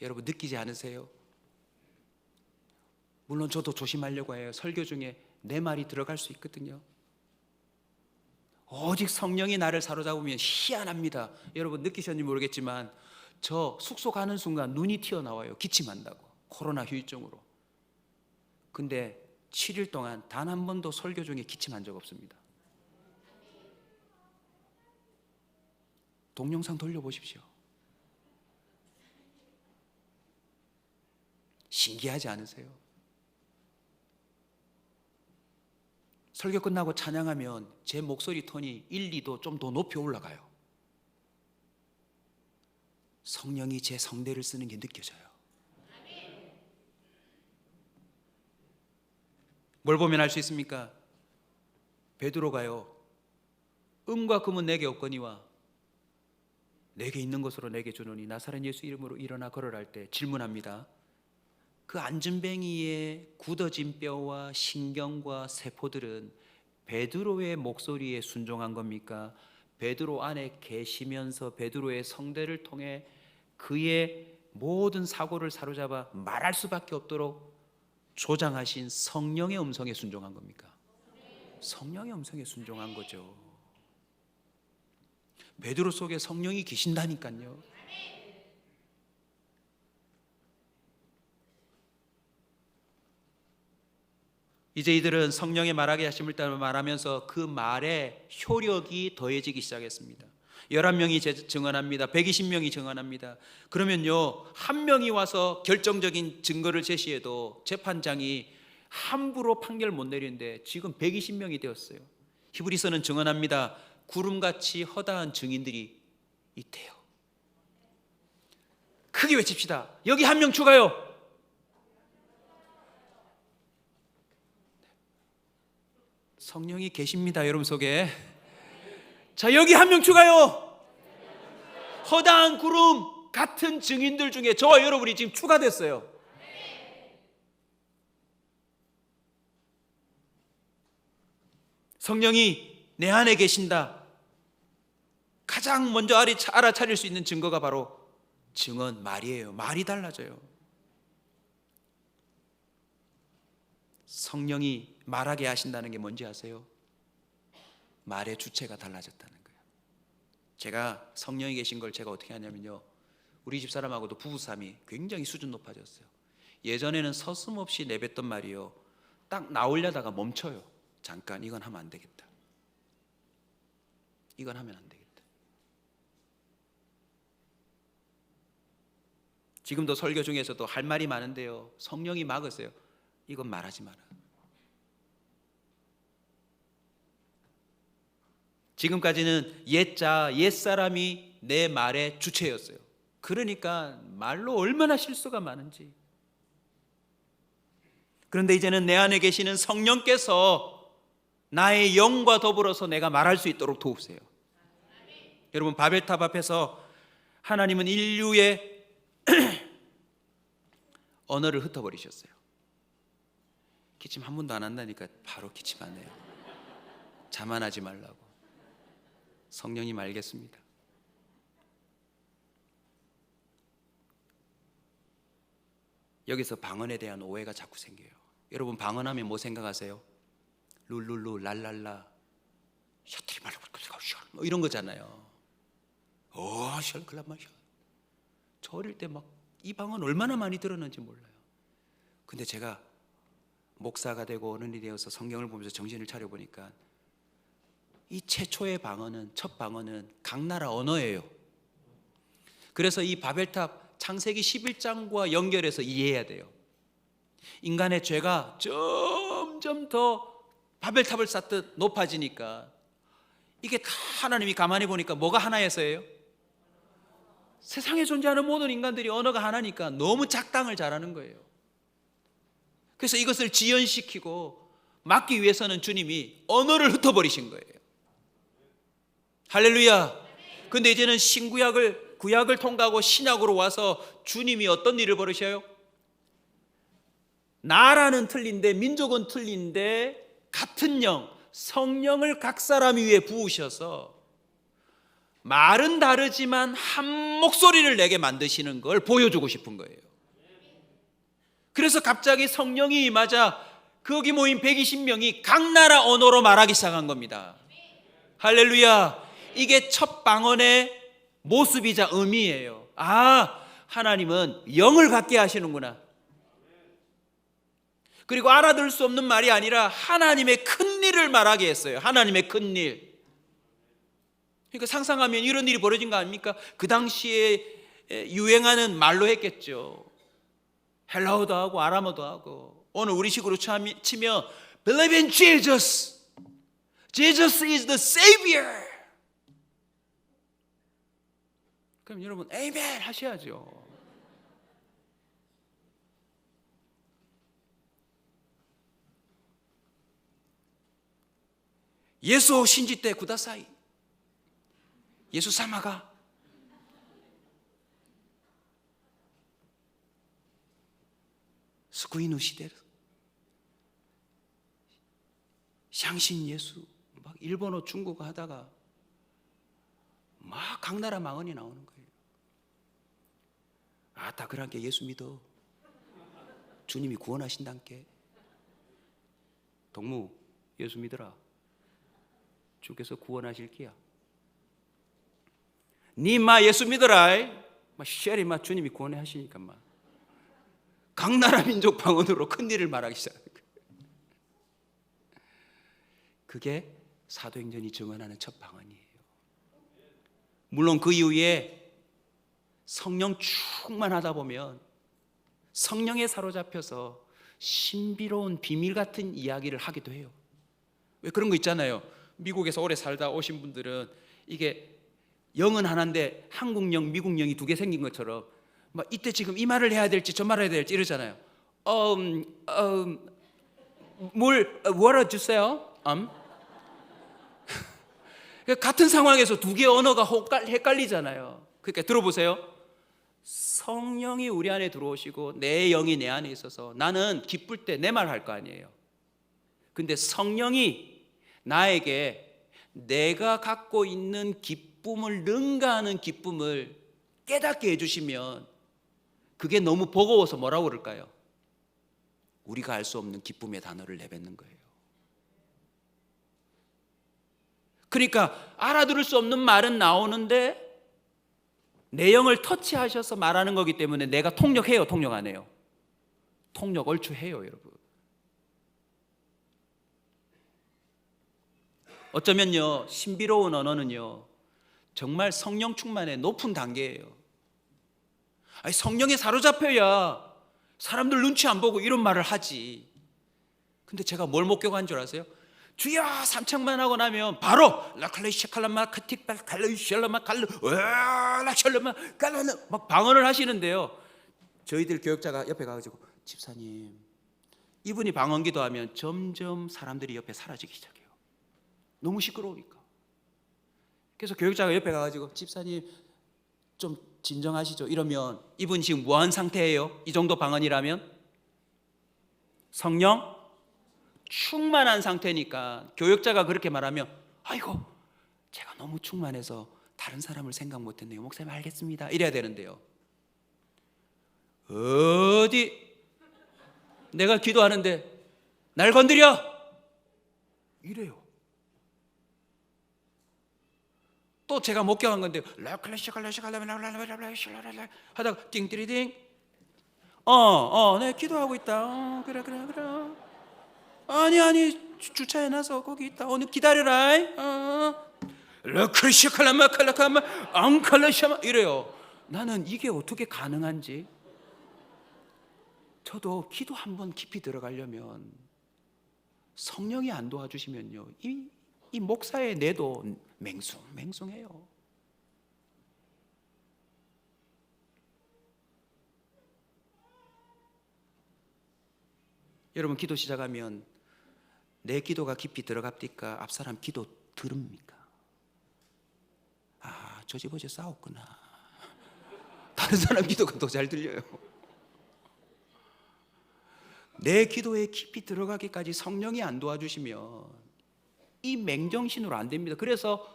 Speaker 1: 여러분 느끼지 않으세요? 물론 저도 조심하려고 해요. 설교 중에 내 말이 들어갈 수 있거든요. 오직 성령이 나를 사로잡으면 희한합니다. 여러분 느끼셨는지 모르겠지만 저 숙소 가는 순간 눈이 튀어나와요. 기침한다고, 코로나 후유증으로. 근데 7일 동안 단 한 번도 설교 중에 기침한 적 없습니다. 동영상 돌려보십시오. 신기하지 않으세요? 설교 끝나고 찬양하면 제 목소리 톤이 1, 2도 좀 더 높이 올라가요. 성령이 제 성대를 쓰는 게 느껴져요. 뭘 보면 알 수 있습니까? 베드로가요, 은과 금은 내게 없거니와 내게 있는 것으로 내게 주노니 나사렛 예수 이름으로 일어나 걸으라 할 때 질문합니다. 그 안전뱅이의 굳어진 뼈와 신경과 세포들은 베드로의 목소리에 순종한 겁니까? 베드로 안에 계시면서 베드로의 성대를 통해 그의 모든 사고를 사로잡아 말할 수밖에 없도록 조장하신 성령의 음성에 순종한 겁니까? 성령의 음성에 순종한 거죠. 베드로 속에 성령이 계신다니까요. 이제 이들은 성령의 말하게 하심을 따라 말하면서 그 말에 효력이 더해지기 시작했습니다. 11명이 증언합니다. 120명이 증언합니다. 그러면요, 한 명이 와서 결정적인 증거를 제시해도 재판장이 함부로 판결 못 내리는데 지금 120명이 되었어요. 히브리서는 증언합니다. 구름같이 허다한 증인들이 있대요. 크게 외칩시다. 여기 한 명 추가요. 성령이 계십니다, 여러분 속에. 자, 여기 한 명 추가요. 허다한 구름 같은 증인들 중에 저와 여러분이 지금 추가됐어요. 성령이 내 안에 계신다. 가장 먼저 알아차릴 수 있는 증거가 바로 증언, 말이에요. 말이 달라져요. 성령이 말하게 하신다는 게 뭔지 아세요? 말의 주체가 달라졌다는 거예요. 제가 성령이 계신 걸 제가 어떻게 하냐면요, 우리 집사람하고도 부부싸움이 굉장히 수준 높아졌어요. 예전에는 서슴없이 내뱉던 말이요, 딱 나오려다가 멈춰요. 잠깐, 이건 하면 안 되겠다. 이건 하면 안 되겠다. 지금도 설교 중에서도 할 말이 많은데요, 성령이 막으세요. 이건 말하지 마라. 지금까지는 옛사람이 내 말의 주체였어요. 그러니까 말로 얼마나 실수가 많은지. 그런데 이제는 내 안에 계시는 성령께서 나의 영과 더불어서 내가 말할 수 있도록 도우세요. 여러분, 바벨탑 앞에서 하나님은 인류의 언어를 흩어버리셨어요. 기침 한 번도 안 한다니까 바로 기침하네요. 자만하지 말라고. 성령님 알겠습니다. 여기서 방언에 대한 오해가 자꾸 생겨요. 여러분, 방언하면 뭐 생각하세요? 룰룰루 랄랄라 샤트리 말고 뭐 이런 거잖아요. 셜클라마샤. 저 어릴 때 막 이 방언 얼마나 많이 들었는지 몰라요. 근데 제가 목사가 되고 어른이 되어서 성경을 보면서 정신을 차려보니까 이 최초의 방언은, 첫 방언은 각 나라 언어예요. 그래서 이 바벨탑 창세기 11장과 연결해서 이해해야 돼요. 인간의 죄가 점점 더 바벨탑을 쌓듯 높아지니까 이게 다 하나님이 가만히 보니까 뭐가 하나여서예요? 세상에 존재하는 모든 인간들이 언어가 하나니까 너무 작당을 잘하는 거예요. 그래서 이것을 지연시키고 막기 위해서는 주님이 언어를 흩어버리신 거예요. 할렐루야. 근데 이제는 구약을 통과하고 신약으로 와서 주님이 어떤 일을 벌이셔요? 나라는 틀린데, 민족은 틀린데 같은 영, 성령을 각 사람 위에 부으셔서 말은 다르지만 한 목소리를 내게 만드시는 걸 보여주고 싶은 거예요. 그래서 갑자기 성령이 임하자 거기 모인 120명이 각 나라 언어로 말하기 시작한 겁니다. 할렐루야. 이게 첫 방언의 모습이자 의미예요. 아, 하나님은 영을 갖게 하시는구나. 그리고 알아들 수 없는 말이 아니라 하나님의 큰 일을 말하게 했어요. 하나님의 큰 일. 그러니까 상상하면 이런 일이 벌어진 거 아닙니까? 그 당시에 유행하는 말로 했겠죠. 헬라어도 하고 아람어도 하고. 오늘 우리식으로 치면 Believe in Jesus. Jesus is the Savior. 그럼 여러분 아멘 하셔야죠. 예수 신지때 구다사이. 예수 사마가. 스쿠이누 시대로. 샹신 예수. 막 일본어 중국어 하다가 막 각 나라 망언이 나오는 거예요. 아따 그랑께 예수 믿어. 주님이 구원하신단께. 동무 예수 믿어라. 주께서 구원하실 기야. 니마 예수 믿어라. 쉐리마 주님이 구원하시니까 막 각 나라 민족 방언으로 큰 일을 말하기 시작하는 거예요. 그게 사도행전이 증언하는 첫 방언이에요. 물론 그 이후에 성령 충만하다 보면 성령에 사로잡혀서 신비로운 비밀 같은 이야기를 하기도 해요. 왜 그런 거 있잖아요. 미국에서 오래 살다 오신 분들은 이게 영은 하나인데 한국령, 미국령이 두 개 생긴 것처럼 막 이때 지금 이 말을 해야 될지 저 말을 해야 될지 이러잖아요. 뭘 주세요? 같은 상황에서 두 개의 언어가 헷갈리잖아요. 그러니까 들어보세요. 성령이 우리 안에 들어오시고 내 영이 내 안에 있어서 나는 기쁠 때 내 말 할 거 아니에요. 근데 성령이 나에게 내가 갖고 있는 기쁨을 능가하는 기쁨을 깨닫게 해주시면 그게 너무 버거워서 뭐라고 그럴까요? 우리가 알 수 없는 기쁨의 단어를 내뱉는 거예요. 그러니까 알아들을 수 없는 말은 나오는데 내 영을 터치하셔서 말하는 거기 때문에 내가 통역해요, 통역 안 해요? 통역 얼추 해요, 여러분. 어쩌면요, 신비로운 언어는요 정말 성령 충만의 높은 단계예요. 아니, 성령에 사로잡혀야 사람들 눈치 안 보고 이런 말을 하지. 근데 제가 뭘 목격한 줄 아세요? 주여 3창만 하고 나면 바로 라클레시칼라마 카틱발 칼레시알라마 칼르 라샬라마 칼라나 막 방언을 하시는데요. 저희들 교역자가 옆에 가가지고 집사님, 이분이 방언 기도하면 점점 사람들이 옆에 사라지기 시작해요. 너무 시끄러우니까. 그래서 교역자가 옆에 가가지고 집사님 좀 진정하시죠. 이러면 이분 지금 뭐한 상태예요? 이 정도 방언이라면 성령 충만한 상태니까 교역자가 그렇게 말하면 아이고 제가 너무 충만해서 다른 사람을 생각 못했네요. 목사님 알겠습니다. 이래야 되는데요. 어디 내가 기도하는데 날 건드려 이래요. 또 제가 목격한 건데 하다가 띵띠리딩 네 기도하고 있다. 그래 아니 주차해놔서 거기 있다. 오늘 기다려라. 라크리시칼라마 칼라카마 앙칼라샤마 이래요. 나는 이게 어떻게 가능한지. 저도 기도 한번 깊이 들어가려면 성령이 안 도와주시면요 이 목사의 뇌도 맹숭맹숭해요. 여러분 기도 시작하면 내 기도가 깊이 들어갑니까? 앞사람 기도 들읍니까? 아, 저 집 어제 싸웠구나. 다른 사람 기도가 더 잘 들려요. 내 기도에 깊이 들어가기까지 성령이 안 도와주시면 이 맹정신으로 안 됩니다. 그래서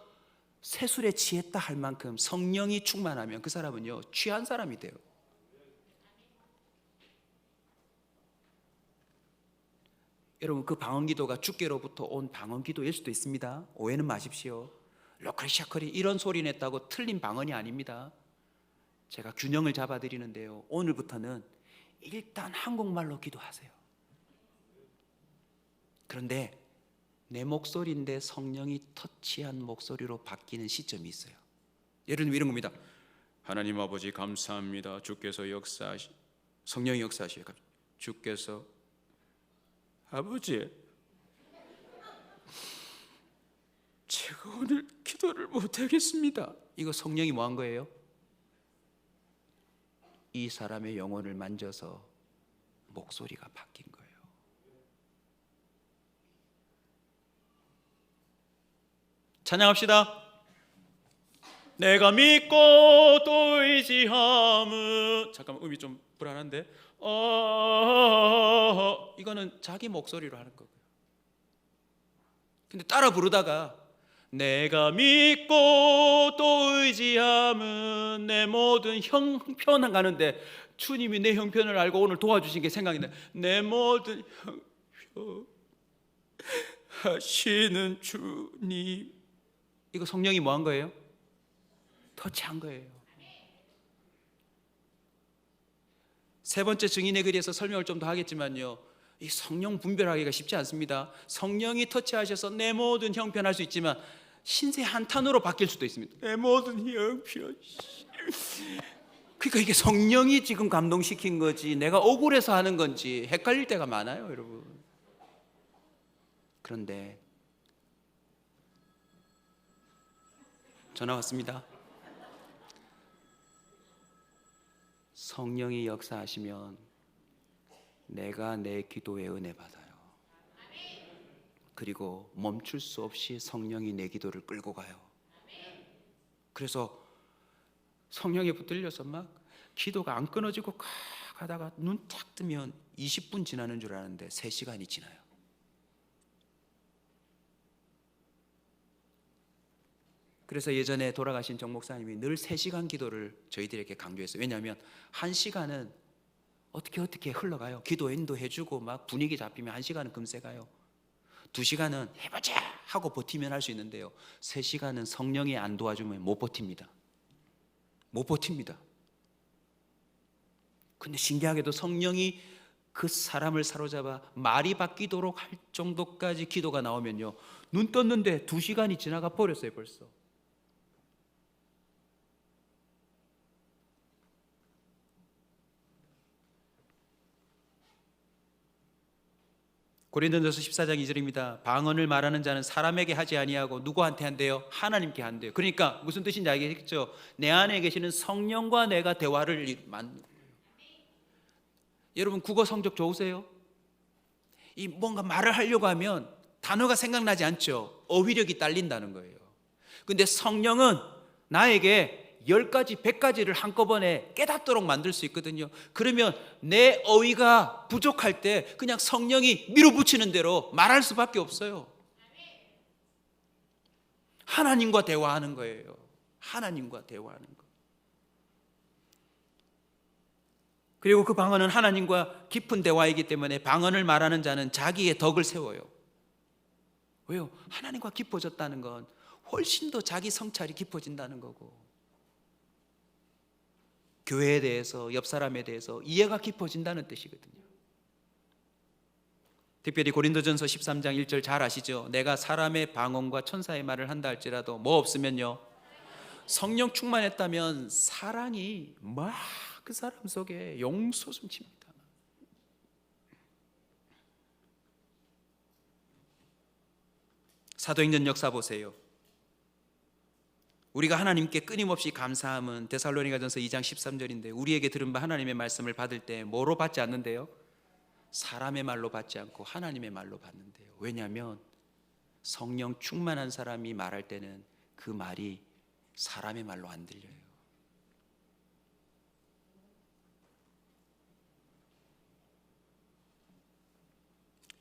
Speaker 1: 세술에 취했다 할 만큼 성령이 충만하면 그 사람은요 취한 사람이 돼요. 여러분 그 방언 기도가 주께로부터 온 방언 기도일 수도 있습니다. 오해는 마십시오. 로크리샤커리 이런 소리 냈다고 틀린 방언이 아닙니다. 제가 균형을 잡아드리는데요, 오늘부터는 일단 한국말로 기도하세요. 그런데 내 목소리인데 성령이 터치한 목소리로 바뀌는 시점이 있어요. 예를 들면 이런 겁니다. 하나님 아버지 감사합니다. 주께서 성령이 역사하시오. 주께서 아버지, 제가 오늘 기도를 못하겠습니다. 이거 성령이 뭐 한 거예요? 이 사람의 영혼을 만져서 목소리가 바뀐 거예요. 찬양합시다. 내가 믿고 또 의지함은, 잠깐만 음이 좀 불안한데, 이거는 자기 목소리로 하는 거고요. 근데 따라 부르다가 내가 믿고 또 의지함은 내 모든 형편 가는데 주님이 내 형편을 알고 오늘 도와주신 게 생각이 나요. 내 모든 형편 하시는 주님. 이거 성령이 뭐 한 거예요? 터치한 거예요. 세 번째 증인의 글에서 설명을 좀 더 하겠지만요, 이 성령 분별하기가 쉽지 않습니다. 성령이 터치하셔서 내 모든 형편 할 수 있지만 신세 한탄으로 바뀔 수도 있습니다. 내 모든 형편. 그러니까 이게 성령이 지금 감동시킨 거지 내가 억울해서 하는 건지 헷갈릴 때가 많아요, 여러분. 그런데 전화 왔습니다. 성령이 역사하시면 내가 내 기도에 은혜 받아요. 그리고 멈출 수 없이 성령이 내 기도를 끌고 가요. 그래서 성령에 붙들려서 막 기도가 안 끊어지고 가다가 눈 딱 뜨면 20분 지나는 줄 아는데 3시간이 지나요. 그래서 예전에 돌아가신 정 목사님이 늘 3시간 기도를 저희들에게 강조했어요. 왜냐하면 1시간은 어떻게 흘러가요. 기도 인도해주고 막 분위기 잡히면 1시간은 금세 가요. 2시간은 해보자 하고 버티면 할 수 있는데요, 3시간은 성령이 안 도와주면 못 버팁니다. 못 버팁니다. 근데 신기하게도 성령이 그 사람을 사로잡아 말이 바뀌도록 할 정도까지 기도가 나오면요, 눈 떴는데 2시간이 지나가 버렸어요 벌써. 고린도전서 14장 2절입니다. 방언을 말하는 자는 사람에게 하지 아니하고 누구한테 한대요? 하나님께 한대요. 그러니까 무슨 뜻인지 알겠죠? 내 안에 계시는 성령과 내가 대화를 만드는 거예요. 여러분 국어 성적 좋으세요? 이 뭔가 말을 하려고 하면 단어가 생각나지 않죠? 어휘력이 딸린다는 거예요. 근데 성령은 나에게 10가지, 100가지를 한꺼번에 깨닫도록 만들 수 있거든요. 그러면 내 어휘가 부족할 때 그냥 성령이 밀어붙이는 대로 말할 수밖에 없어요. 하나님과 대화하는 거예요. 하나님과 대화하는 거. 그리고 그 방언은 하나님과 깊은 대화이기 때문에 방언을 말하는 자는 자기의 덕을 세워요. 왜요? 하나님과 깊어졌다는 건 훨씬 더 자기 성찰이 깊어진다는 거고, 교회에 대해서, 옆 사람에 대해서 이해가 깊어진다는 뜻이거든요. 특별히 고린도전서 13장 1절 잘 아시죠? 내가 사람의 방언과 천사의 말을 한다 할지라도 뭐 없으면요, 성령 충만했다면 사랑이 막 그 사람 속에 용솟음칩니다. 사도행전 역사 보세요. 우리가 하나님께 끊임없이 감사함은 데살로니가전서 2장 13절인데, 우리에게 들은 바 하나님의 말씀을 받을 때 뭐로 받지 않는데요? 사람의 말로 받지 않고 하나님의 말로 받는데요. 왜냐하면 성령 충만한 사람이 말할 때는 그 말이 사람의 말로 안 들려요.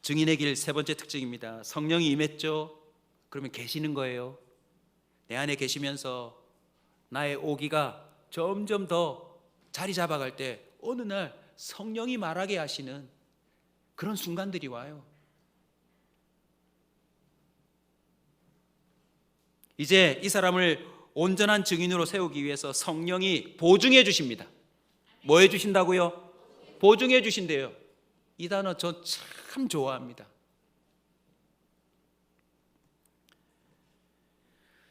Speaker 1: 증인의 길 세 번째 특징입니다. 성령이 임했죠? 그러면 계시는 거예요. 내 안에 계시면서 나의 오기가 점점 더 자리 잡아갈 때 어느 날 성령이 말하게 하시는 그런 순간들이 와요. 이제 이 사람을 온전한 증인으로 세우기 위해서 성령이 보증해 주십니다. 뭐 해 주신다고요? 보증해 주신대요. 이 단어 저 참 좋아합니다.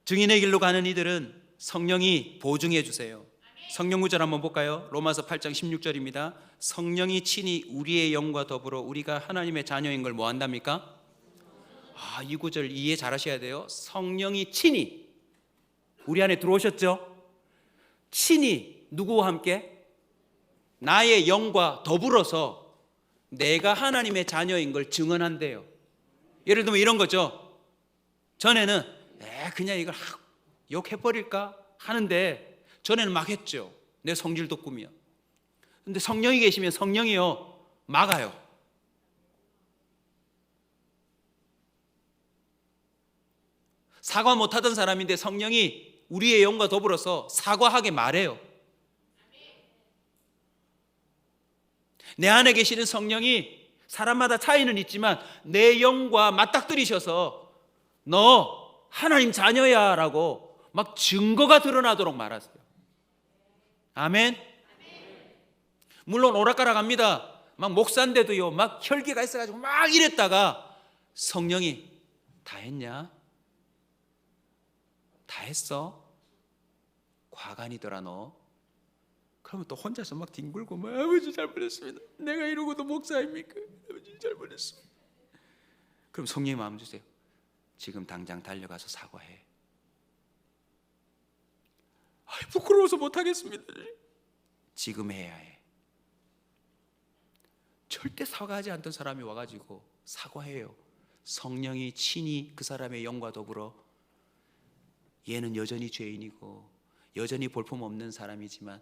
Speaker 1: 증인의 길로 가는 이들은 성령이 보증해 주세요. 성령 구절 한번 볼까요? 로마서 8장 16절입니다. 성령이 친히 우리의 영과 더불어 우리가 하나님의 자녀인 걸 뭐 한답니까? 이 구절 이해 잘 하셔야 돼요. 성령이 친히 우리 안에 들어오셨죠? 친히 누구와 함께? 나의 영과 더불어서 내가 하나님의 자녀인 걸 증언한대요. 예를 들면 이런 거죠. 전에는 그냥 이걸 욕해버릴까 하는데 전에는 막 했죠. 내 성질 돋구면. 근데 성령이 계시면 성령이요 막아요. 사과 못하던 사람인데 성령이 우리의 영과 더불어서 사과하게 말해요. 내 안에 계시는 성령이 사람마다 차이는 있지만 내 영과 맞닥뜨리셔서 너 하나님 자녀야 라고 막 증거가 드러나도록 말하세요. 아멘. 물론 오락가락 합니다. 막 목사인데도요 막 혈기가 있어가지고 막 이랬다가 성령이 다 했냐? 다 했어? 과간이더라 너. 그러면 또 혼자서 막 뒹굴고 막 아버지 잘못했습니다. 내가 이러고도 목사입니까? 아버지 잘못했습니다. 그럼 성령의 마음 주세요. 지금 당장 달려가서 사과해. 부끄러워서 못하겠습니다. 지금 해야 해. 절대 사과하지 않던 사람이 와가지고 사과해요. 성령이 친히 그 사람의 영과 더불어 얘는 여전히 죄인이고 여전히 볼품없는 사람이지만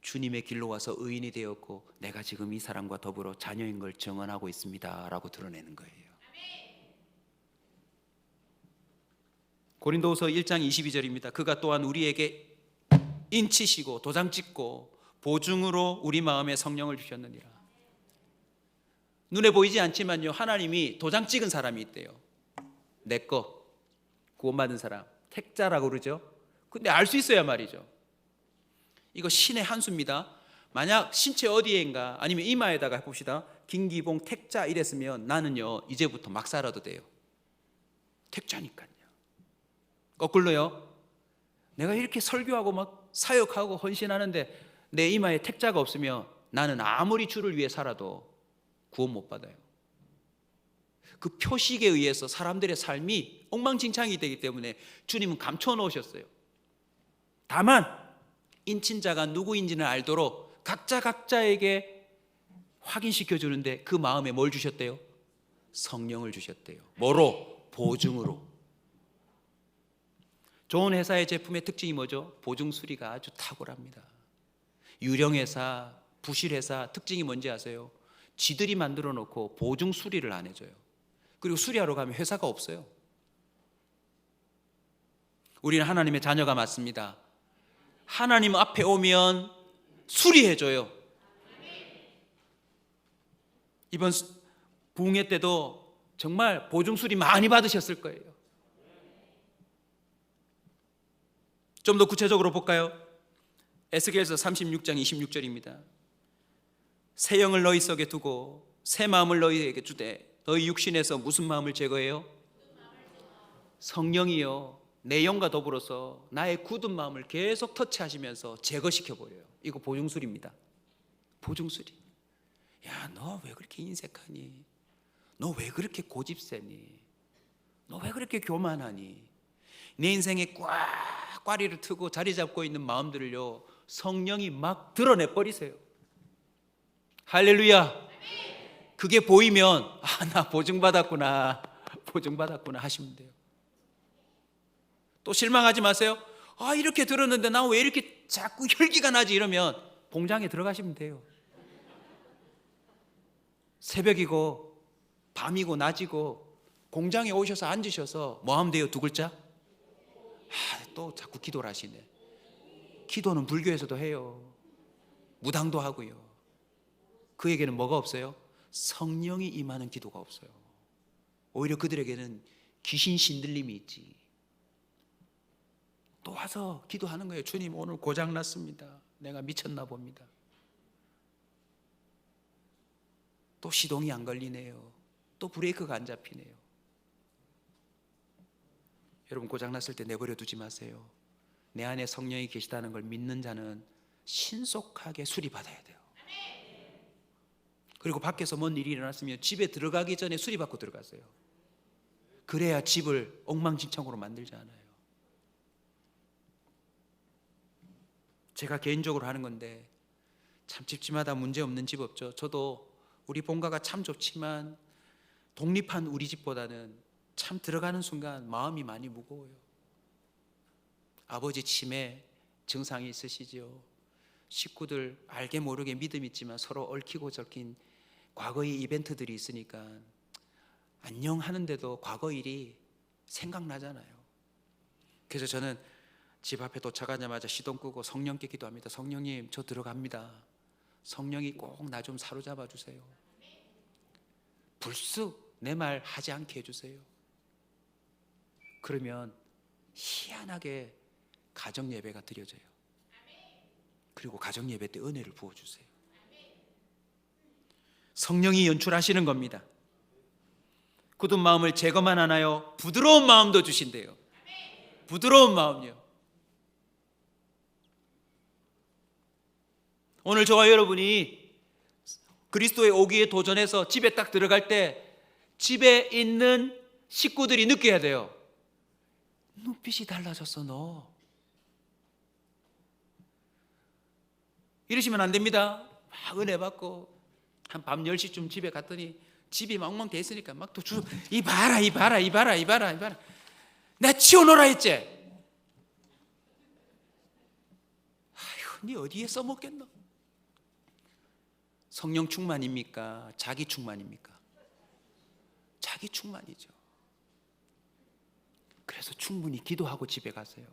Speaker 1: 주님의 길로 와서 의인이 되었고 내가 지금 이 사람과 더불어 자녀인 걸 증언하고 있습니다 라고 드러내는 거예요. 고린도후서 1장 22절입니다. 그가 또한 우리에게 인치시고 도장 찍고 보증으로 우리 마음에 성령을 주셨느니라. 눈에 보이지 않지만요 하나님이 도장 찍은 사람이 있대요. 내 거 구원받은 사람 택자라고 그러죠. 근데 알 수 있어야 말이죠. 이거 신의 한 수입니다. 만약 신체 어디에인가 아니면 이마에다가 해봅시다. 김기봉 택자 이랬으면 나는요 이제부터 막 살아도 돼요. 택자니까요. 거꾸로요. 내가 이렇게 설교하고 막 사역하고 헌신하는데 내 이마에 택자가 없으면 나는 아무리 주를 위해 살아도 구원 못 받아요. 그 표식에 의해서 사람들의 삶이 엉망진창이 되기 때문에 주님은 감춰 놓으셨어요. 다만 인친자가 누구인지는 알도록 각자에게 확인시켜 주는데 그 마음에 뭘 주셨대요? 성령을 주셨대요. 뭐로? 보증으로. 좋은 회사의 제품의 특징이 뭐죠? 보증 수리가 아주 탁월합니다. 유령 회사, 부실 회사 특징이 뭔지 아세요? 지들이 만들어 놓고 보증 수리를 안 해줘요. 그리고 수리하러 가면 회사가 없어요. 우리는 하나님의 자녀가 맞습니다. 하나님 앞에 오면 수리해줘요. 이번 부흥회 때도 정말 보증 수리 많이 받으셨을 거예요. 좀 더 구체적으로 볼까요? 에스겔서 36장 26절입니다. 새 영을 너희 속에 두고 새 마음을 너희에게 주되 너희 육신에서 무슨 마음을 제거해요? 성령이요 내 영과 더불어서 나의 굳은 마음을 계속 터치하시면서 제거시켜버려요. 이거 보증술입니다. 보증술이. 야, 너 왜 그렇게 인색하니? 너 왜 그렇게 고집세니? 너 왜 그렇게 교만하니? 내 인생에 꽉 꽈리를 트고 자리 잡고 있는 마음들을요 성령이 막 드러내 버리세요. 할렐루야. 그게 보이면 나 보증받았구나 하시면 돼요. 또 실망하지 마세요. 이렇게 들었는데 나 왜 이렇게 자꾸 혈기가 나지? 이러면 공장에 들어가시면 돼요. 새벽이고 밤이고 낮이고 공장에 오셔서 앉으셔서 뭐 하면 돼요? 두 글자? 또 자꾸 기도를 하시네. 기도는 불교에서도 해요. 무당도 하고요. 그에게는 뭐가 없어요? 성령이 임하는 기도가 없어요. 오히려 그들에게는 귀신 신들림이 있지. 또 와서 기도하는 거예요. 주님, 오늘 고장났습니다. 내가 미쳤나 봅니다. 또 시동이 안 걸리네요. 또 브레이크가 안 잡히네요. 여러분, 고장났을 때 내버려 두지 마세요. 내 안에 성령이 계시다는 걸 믿는 자는 신속하게 수리받아야 돼요. 그리고 밖에서 뭔 일이 일어났으면 집에 들어가기 전에 수리받고 들어가세요. 그래야 집을 엉망진창으로 만들지 않아요. 제가 개인적으로 하는 건데 참 집집마다 문제 없는 집 없죠. 저도 우리 본가가 참 좋지만 독립한 우리 집보다는 참 들어가는 순간 마음이 많이 무거워요. 아버지 치매 증상이 있으시죠. 식구들 알게 모르게 믿음 있지만 서로 얽히고 절킨 과거의 이벤트들이 있으니까 안녕 하는데도 과거 일이 생각나잖아요. 그래서 저는 집 앞에 도착하자마자 시동 끄고 성령께 기도합니다. 성령님, 저 들어갑니다. 성령이 꼭 나 좀 사로잡아 주세요. 불쑥 내 말 하지 않게 해주세요. 그러면 희한하게 가정 예배가 드려져요. 그리고 가정 예배 때 은혜를 부어주세요. 성령이 연출하시는 겁니다. 굳은 마음을 제거만 하나요? 부드러운 마음도 주신대요. 부드러운 마음이요. 오늘 저와 여러분이 그리스도의 오기에 도전해서 집에 딱 들어갈 때 집에 있는 식구들이 느껴야 돼요. 눈빛이 달라졌어 너. 이러시면 안 됩니다. 막 은혜 받고 한 밤 10시쯤 집에 갔더니 집이 엉망돼 있으니까 막 또 이봐라 나 치워놓으라 했지. 아휴, 니 어디에 써먹겠노? 성령 충만입니까? 자기 충만입니까? 자기 충만이죠. 그래서 충분히 기도하고 집에 가세요.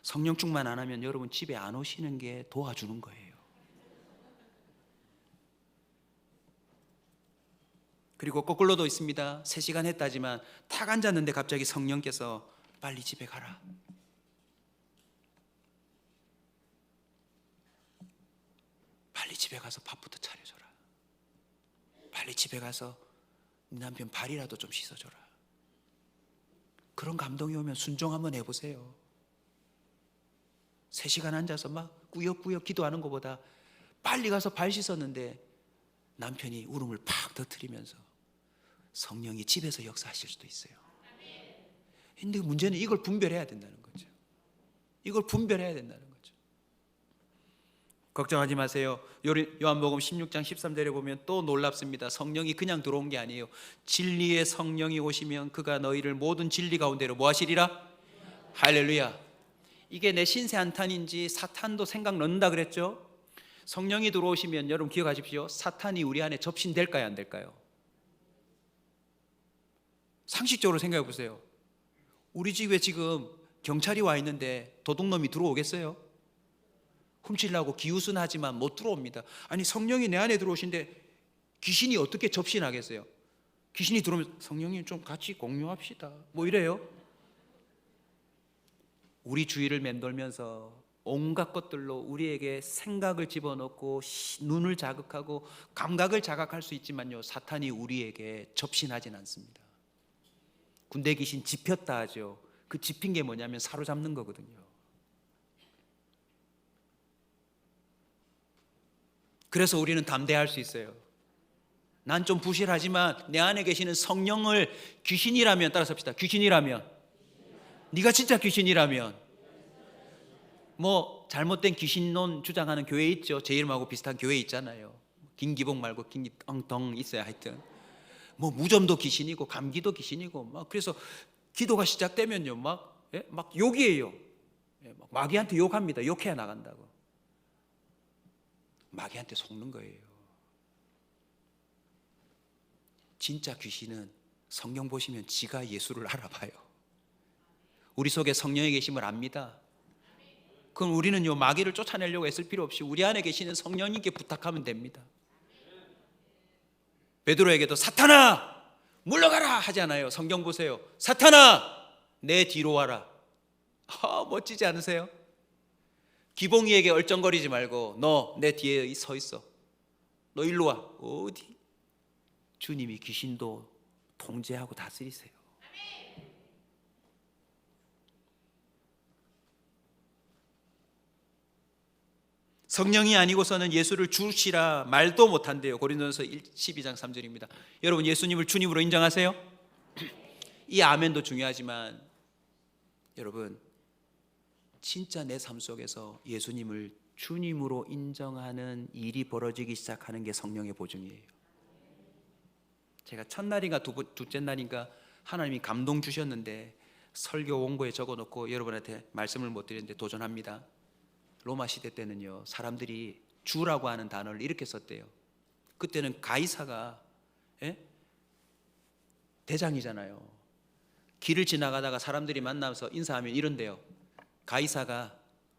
Speaker 1: 성령 충만 안 하면 여러분 집에 안 오시는 게 도와주는 거예요. 그리고 거꾸로도 있습니다. 3시간 했다지만 탁 앉았는데 갑자기 성령께서 빨리 집에 가라. 빨리 집에 가서 밥부터 차려줘라. 빨리 집에 가서 네 남편 발이라도 좀 씻어줘라. 그런 감동이 오면 순종 한번 해보세요. 3시간 앉아서 막 꾸역꾸역 기도하는 것보다 빨리 가서 발 씻었는데 남편이 울음을 팍 터뜨리면서 성령이 집에서 역사하실 수도 있어요. 근데 문제는 이걸 분별해야 된다는 거죠. 이걸 분별해야 된다는 거죠. 걱정하지 마세요. 요한복음 16장 13절에 보면 또 놀랍습니다. 성령이 그냥 들어온 게 아니에요. 진리의 성령이 오시면 그가 너희를 모든 진리 가운데로 뭐 하시리라? 할렐루야. 이게 내 신세 한탄인지 사탄도 생각 넣는다 그랬죠? 성령이 들어오시면 여러분 기억하십시오. 사탄이 우리 안에 접신될까요? 안 될까요? 상식적으로 생각해 보세요. 우리 집에 지금 경찰이 와 있는데 도둑놈이 들어오겠어요? 훔치려고 기우순하지만 못 들어옵니다. 아니 성령이 내 안에 들어오신데 귀신이 어떻게 접신하겠어요? 귀신이 들어오면 성령님 좀 같이 공유합시다 뭐 이래요? 우리 주위를 맴돌면서 온갖 것들로 우리에게 생각을 집어넣고 눈을 자극하고 감각을 자극할 수 있지만요, 사탄이 우리에게 접신하진 않습니다. 군대 귀신 집혔다 하죠. 그 집힌 게 뭐냐면 사로잡는 거거든요. 그래서 우리는 담대할 수 있어요. 난 좀 부실하지만 내 안에 계시는 성령을 귀신이라면, 따라서 귀신이라면, 네가 진짜 귀신이라면, 뭐 잘못된 귀신론 주장하는 교회 있죠. 제 이름하고 비슷한 교회 있잖아요. 김기복 말고 김엉덩 있어요. 하여튼 뭐 무좀도 귀신이고 감기도 귀신이고 막, 그래서 기도가 시작되면요 막 욕이에요. 막 마귀한테 욕합니다. 욕해야 나간다고. 마귀한테 속는 거예요. 진짜 귀신은 성령 보시면 지가 예수를 알아봐요. 우리 속에 성령이 계심을 압니다. 그럼 우리는요 마귀를 쫓아내려고 애쓸 필요 없이 우리 안에 계시는 성령님께 부탁하면 됩니다. 베드로에게도 사탄아 물러가라 하지 않아요. 성경 보세요. 사탄아 내 뒤로 와라. 멋지지 않으세요? 기봉이에게 얼쩡거리지 말고 너 내 뒤에 서 있어. 너 일로 와. 어디? 주님이 귀신도 통제하고 다스리세요. 성령이 아니고서는 예수를 주시라 말도 못한대요. 고린도전서 12장 3절입니다. 여러분 예수님을 주님으로 인정하세요? 이 아멘도 중요하지만 여러분 진짜 내 삶 속에서 예수님을 주님으로 인정하는 일이 벌어지기 시작하는 게 성령의 보증이에요. 제가 첫날인가 둘째 날인가 하나님이 감동 주셨는데 설교 원고에 적어놓고 여러분한테 말씀을 못 드리는데 도전합니다. 로마 시대 때는요 사람들이 주라고 하는 단어를 이렇게 썼대요. 그때는 가이사가 대장이잖아요. 길을 지나가다가 사람들이 만나서 인사하면 이런데요. 가이사가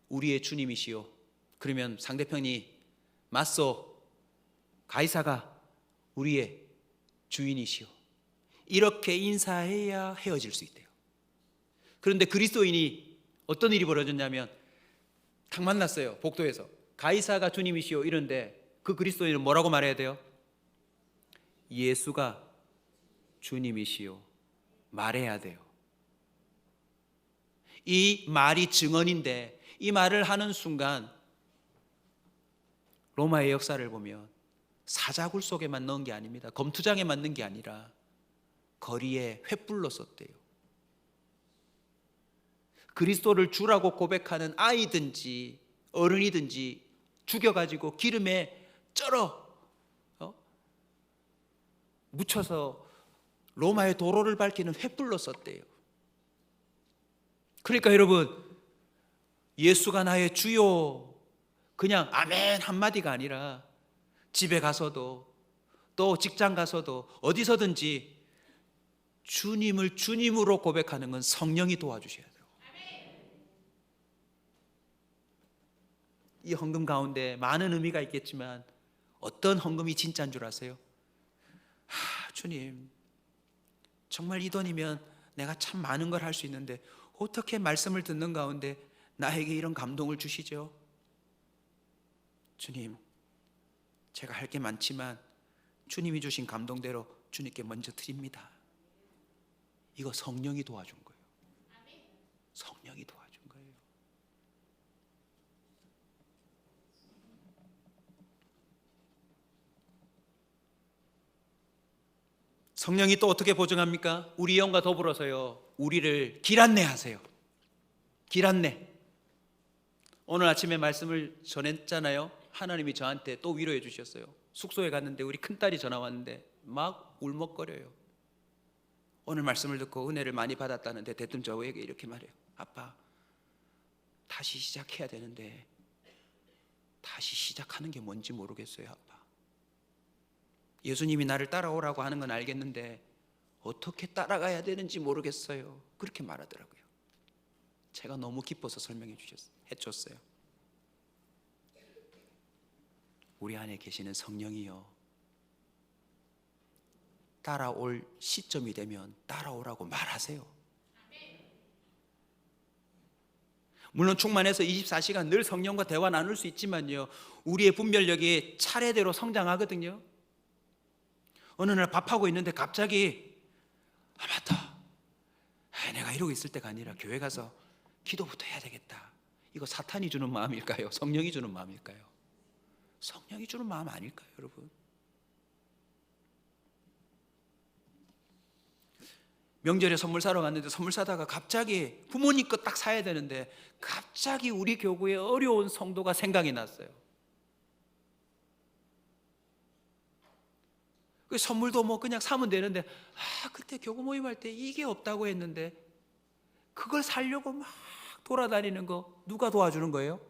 Speaker 1: 우리의 주님이시오. 그러면 상대편이 맞소. 가이사가 우리의 주인이시오. 이렇게 인사해야 헤어질 수 있대요. 그런데 그리스도인이 어떤 일이 벌어졌냐면 딱 만났어요. 복도에서. 가이사가 주님이시오 이런데 그 그리스도인은 뭐라고 말해야 돼요? 예수가 주님이시오 말해야 돼요. 이 말이 증언인데 이 말을 하는 순간 로마의 역사를 보면 사자굴 속에만 넣은 게 아닙니다. 검투장에만 넣은 게 아니라 거리에 횃불로 썼대요. 그리스도를 주라고 고백하는 아이든지 어른이든지 죽여가지고 기름에 쩔어 묻혀서 로마의 도로를 밝히는 횃불로 썼대요. 그러니까 여러분 예수가 나의 주요 그냥 아멘 한마디가 아니라 집에 가서도 또 직장 가서도 어디서든지 주님을 주님으로 고백하는 건 성령이 도와주셔야 돼요. 이 헌금 가운데 많은 의미가 있겠지만 어떤 헌금이 진짜인 줄 아세요? 주님 정말 이 돈이면 내가 참 많은 걸 할 수 있는데 어떻게 말씀을 듣는 가운데 나에게 이런 감동을 주시죠? 주님 제가 할 게 많지만 주님이 주신 감동대로 주님께 먼저 드립니다. 이거 성령이 도와준 거예요. 성령이 도와준 거예요. 성령이 또 어떻게 보증합니까? 우리 영과 더불어서요 우리를 길 안내하세요. 길 안내. 오늘 아침에 말씀을 전했잖아요. 하나님이 저한테 또 위로해 주셨어요. 숙소에 갔는데 우리 큰딸이 전화 왔는데 막 울먹거려요. 오늘 말씀을 듣고 은혜를 많이 받았다는데 대뜸 저에게 이렇게 말해요. 아빠 다시 시작해야 되는데 다시 시작하는 게 뭔지 모르겠어요. 아빠 예수님이 나를 따라오라고 하는 건 알겠는데 어떻게 따라가야 되는지 모르겠어요. 그렇게 말하더라고요. 제가 너무 기뻐서 설명해 줬어요. 우리 안에 계시는 성령이요 따라올 시점이 되면 따라오라고 말하세요. 물론 충만해서 24시간 늘 성령과 대화 나눌 수 있지만요 우리의 분별력이 차례대로 성장하거든요. 어느 날 밥하고 있는데 갑자기 맞다 내가 이러고 있을 때가 아니라 교회 가서 기도부터 해야 되겠다. 이거 사탄이 주는 마음일까요? 성령이 주는 마음일까요? 성령이 주는 마음 아닐까요, 여러분? 명절에 선물 사러 갔는데 선물 사다가 갑자기 부모님 거 딱 사야 되는데 갑자기 우리 교구에 어려운 성도가 생각이 났어요. 그 선물도 뭐 그냥 사면 되는데 그때 교구 모임할 때 이게 없다고 했는데 그걸 사려고 막 돌아다니는 거 누가 도와주는 거예요?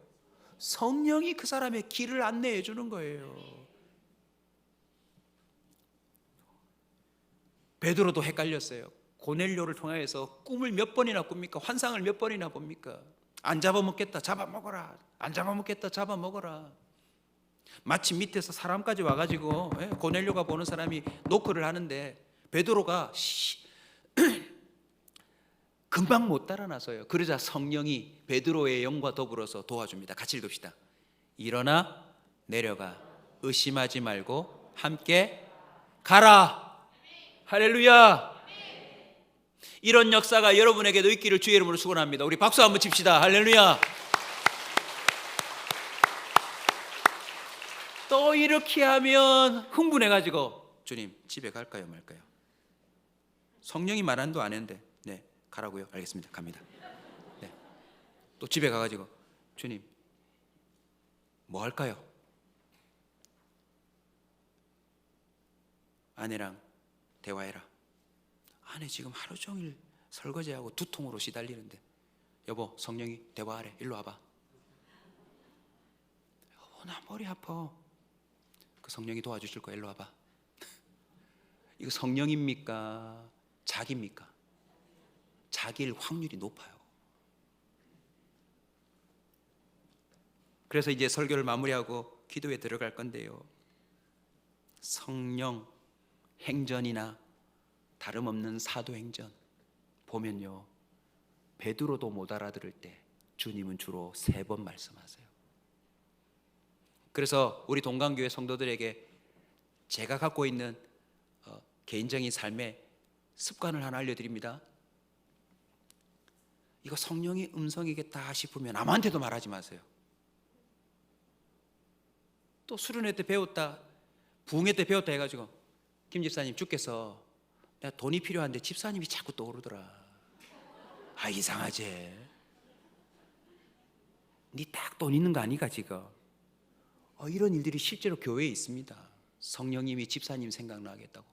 Speaker 1: 성령이 그 사람의 길을 안내해 주는 거예요. 베드로도 헷갈렸어요. 고넬료를 통하여서 꿈을 몇 번이나 꿉니까? 환상을 몇 번이나 봅니까? 안 잡아먹겠다 잡아먹어라, 안 잡아먹겠다 잡아먹어라. 마침 밑에서 사람까지 와가지고 고넬료가 보는 사람이 노크를 하는데 베드로가 금방 못 따라 나서요. 그러자 성령이 베드로의 영과 더불어서 도와줍니다. 같이 읽읍시다. 일어나 내려가 의심하지 말고 함께 가라. 할렐루야. 이런 역사가 여러분에게도 있기를 주의 이름으로 축원합니다. 우리 박수 한번 칩시다. 할렐루야. 또 이렇게 하면 흥분해가지고 주님 집에 갈까요 말까요? 성령이 말한도 안 했는데 네 가라고요? 알겠습니다. 갑니다. 네. 또 집에 가가지고 주님 뭐 할까요? 아내랑 대화해라. 아내 지금 하루 종일 설거지하고 두통으로 시달리는데 여보 성령이 대화하래. 일로 와봐. 여보 나 머리 아파. 그 성령이 도와주실 거야. 일로 와봐. 이거 성령입니까? 자기입니까? 자기일 확률이 높아요. 그래서 이제 설교를 마무리하고 기도에 들어갈 건데요. 성령 행전이나 다름없는 사도행전 보면요, 베드로도 못 알아들을 때 주님은 주로 3번 말씀하세요. 그래서 우리 동강교회 성도들에게 제가 갖고 있는 개인적인 삶의 습관을 하나 알려드립니다. 이거 성령의 음성이겠다 싶으면 아무한테도 말하지 마세요. 또 수련회 때 배웠다, 부흥회 때 배웠다 해가지고 김 집사님 주께서 내가 돈이 필요한데 집사님이 자꾸 떠오르더라. 아 이상하지? 니 딱 돈 있는 거 아니가 지금? 이런 일들이 실제로 교회에 있습니다. 성령님이 집사님 생각나겠다고.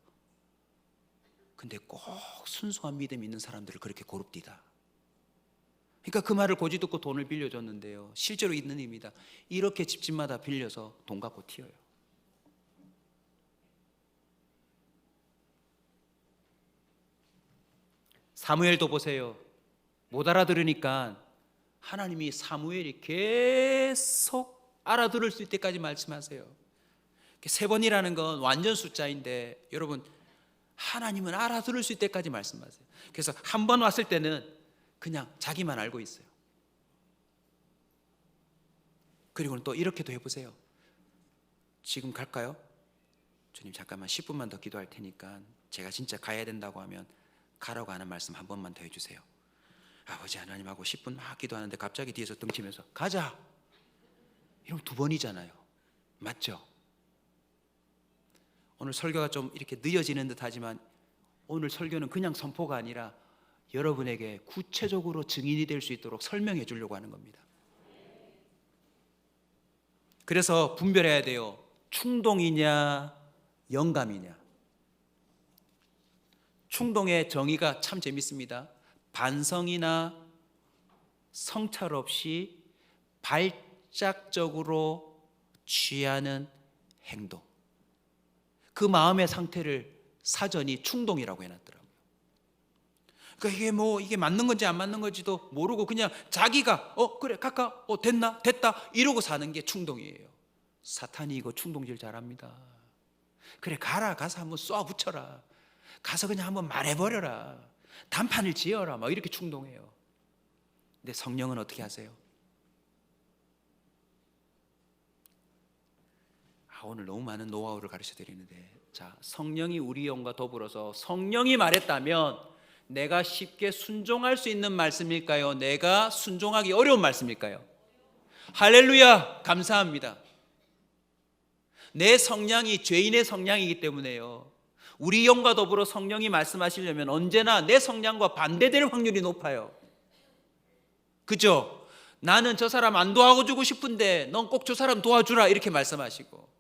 Speaker 1: 근데 꼭 순수한 믿음 있는 사람들을 그렇게 고릅디다. 그러니까 그 말을 고지 듣고 돈을 빌려줬는데요, 실제로 있는 일입니다. 이렇게 집집마다 빌려서 돈 갖고 튀어요. 사무엘도 보세요. 못 알아들으니까 하나님이 사무엘이 계속 알아들을 수 있을 때까지 말씀하세요. 3번이라는 건 완전 숫자인데 여러분 하나님은 알아들을 수 있을 때까지 말씀하세요. 그래서 한 번 왔을 때는 그냥 자기만 알고 있어요. 그리고는 또 이렇게도 해보세요. 지금 갈까요? 주님 잠깐만 10분만 더 기도할 테니까 제가 진짜 가야 된다고 하면 가라고 하는 말씀 한 번만 더 해주세요. 아버지 하나님하고 10분 막 기도하는데 갑자기 뒤에서 등치면서 가자 이러면 2번이잖아요. 맞죠? 오늘 설교가 좀 이렇게 늦어지는 듯 하지만 오늘 설교는 그냥 선포가 아니라 여러분에게 구체적으로 증인이 될 수 있도록 설명해 주려고 하는 겁니다. 그래서 분별해야 돼요. 충동이냐 영감이냐. 충동의 정의가 참 재밌습니다. 반성이나 성찰 없이 발작적으로 취하는 행동, 그 마음의 상태를 사전이 충동이라고 해놨더라고요. 그러니까 이게 맞는 건지 안 맞는 건지도 모르고 그냥 자기가 그래 갈까? 됐다 이러고 사는 게 충동이에요. 사탄이 이거 충동질 잘합니다. 그래 가라, 가서 한번 쏘아 붙여라, 가서 그냥 한번 말해버려라, 단판을 지어라, 막 이렇게 충동해요. 근데 성령은 어떻게 하세요? 오늘 너무 많은 노하우를 가르쳐 드리는데, 자, 성령이 우리 영과 더불어서 성령이 말했다면 내가 쉽게 순종할 수 있는 말씀일까요? 내가 순종하기 어려운 말씀일까요? 할렐루야, 감사합니다. 내 성향이 죄인의 성향이기 때문에요, 우리 영과 더불어 성령이 말씀하시려면 언제나 내 성향과 반대될 확률이 높아요. 그죠? 나는 저 사람 안 도와주고 싶은데 넌 꼭 저 사람 도와주라 이렇게 말씀하시고,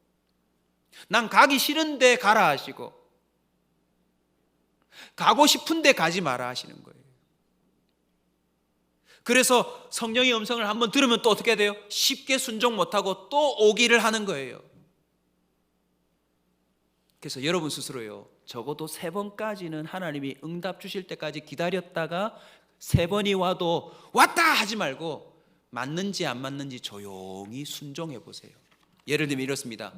Speaker 1: 난 가기 싫은데 가라 하시고, 가고 싶은데 가지 마라 하시는 거예요. 그래서 성령의 음성을 한번 들으면 또 어떻게 돼요? 쉽게 순종 못하고 또 오기를 하는 거예요. 그래서 여러분 스스로요, 적어도 3번까지는 하나님이 응답 주실 때까지 기다렸다가 3번이 와도 왔다 하지 말고 맞는지 안 맞는지 조용히 순종해 보세요. 예를 들면 이렇습니다.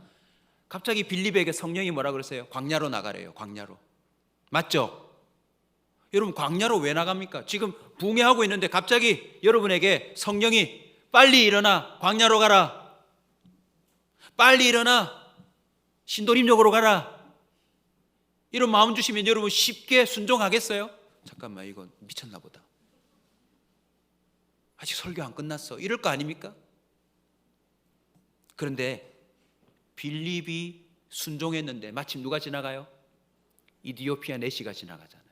Speaker 1: 갑자기 빌립에게 성령이 뭐라 그러세요? 광야로 나가래요. 광야로. 맞죠? 여러분 광야로 왜 나갑니까? 지금 붕괴하고 있는데 갑자기 여러분에게 성령이 빨리 일어나 광야로 가라, 빨리 일어나 신도림역으로 가라, 이런 마음 주시면 여러분 쉽게 순종하겠어요? 잠깐만, 이건 미쳤나 보다, 아직 설교 안 끝났어, 이럴 거 아닙니까? 그런데 빌립이 순종했는데 마침 누가 지나가요? 이디오피아 내시가 지나가잖아요.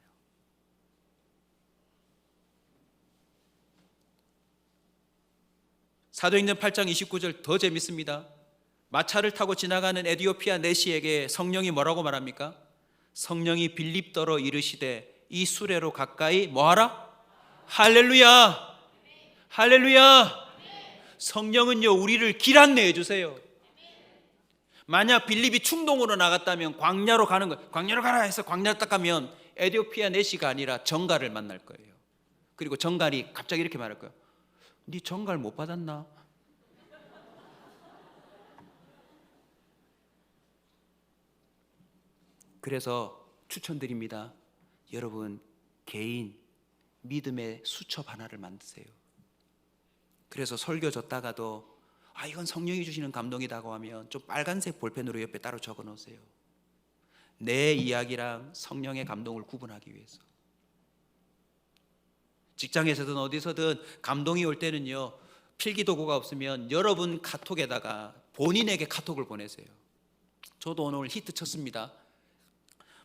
Speaker 1: 사도행전 8장 29절 더 재밌습니다. 마차를 타고 지나가는 에디오피아 내시에게 성령이 뭐라고 말합니까? 성령이 빌립더러 이르시되 이 수레로 가까이 뭐하라? 할렐루야, 할렐루야. 성령은요 우리를 길 안내해 주세요. 만약 빌립이 충동으로 나갔다면 광야로 가는 거예요. 광야로 가라 해서 광야로 딱 가면 에디오피아 내시가 아니라 정갈을 만날 거예요. 그리고 정갈이 갑자기 이렇게 말할 거예요. 네 정갈 못 받았나? 그래서 추천드립니다. 여러분 개인 믿음의 수첩 하나를 만드세요. 그래서 설교 줬다가도 이건 성령이 주시는 감동이라고 하면 좀 빨간색 볼펜으로 옆에 따로 적어 놓으세요. 내 이야기랑 성령의 감동을 구분하기 위해서. 직장에서든 어디서든 감동이 올 때는요, 필기도구가 없으면 여러분 카톡에다가 본인에게 카톡을 보내세요. 저도 오늘 히트 쳤습니다.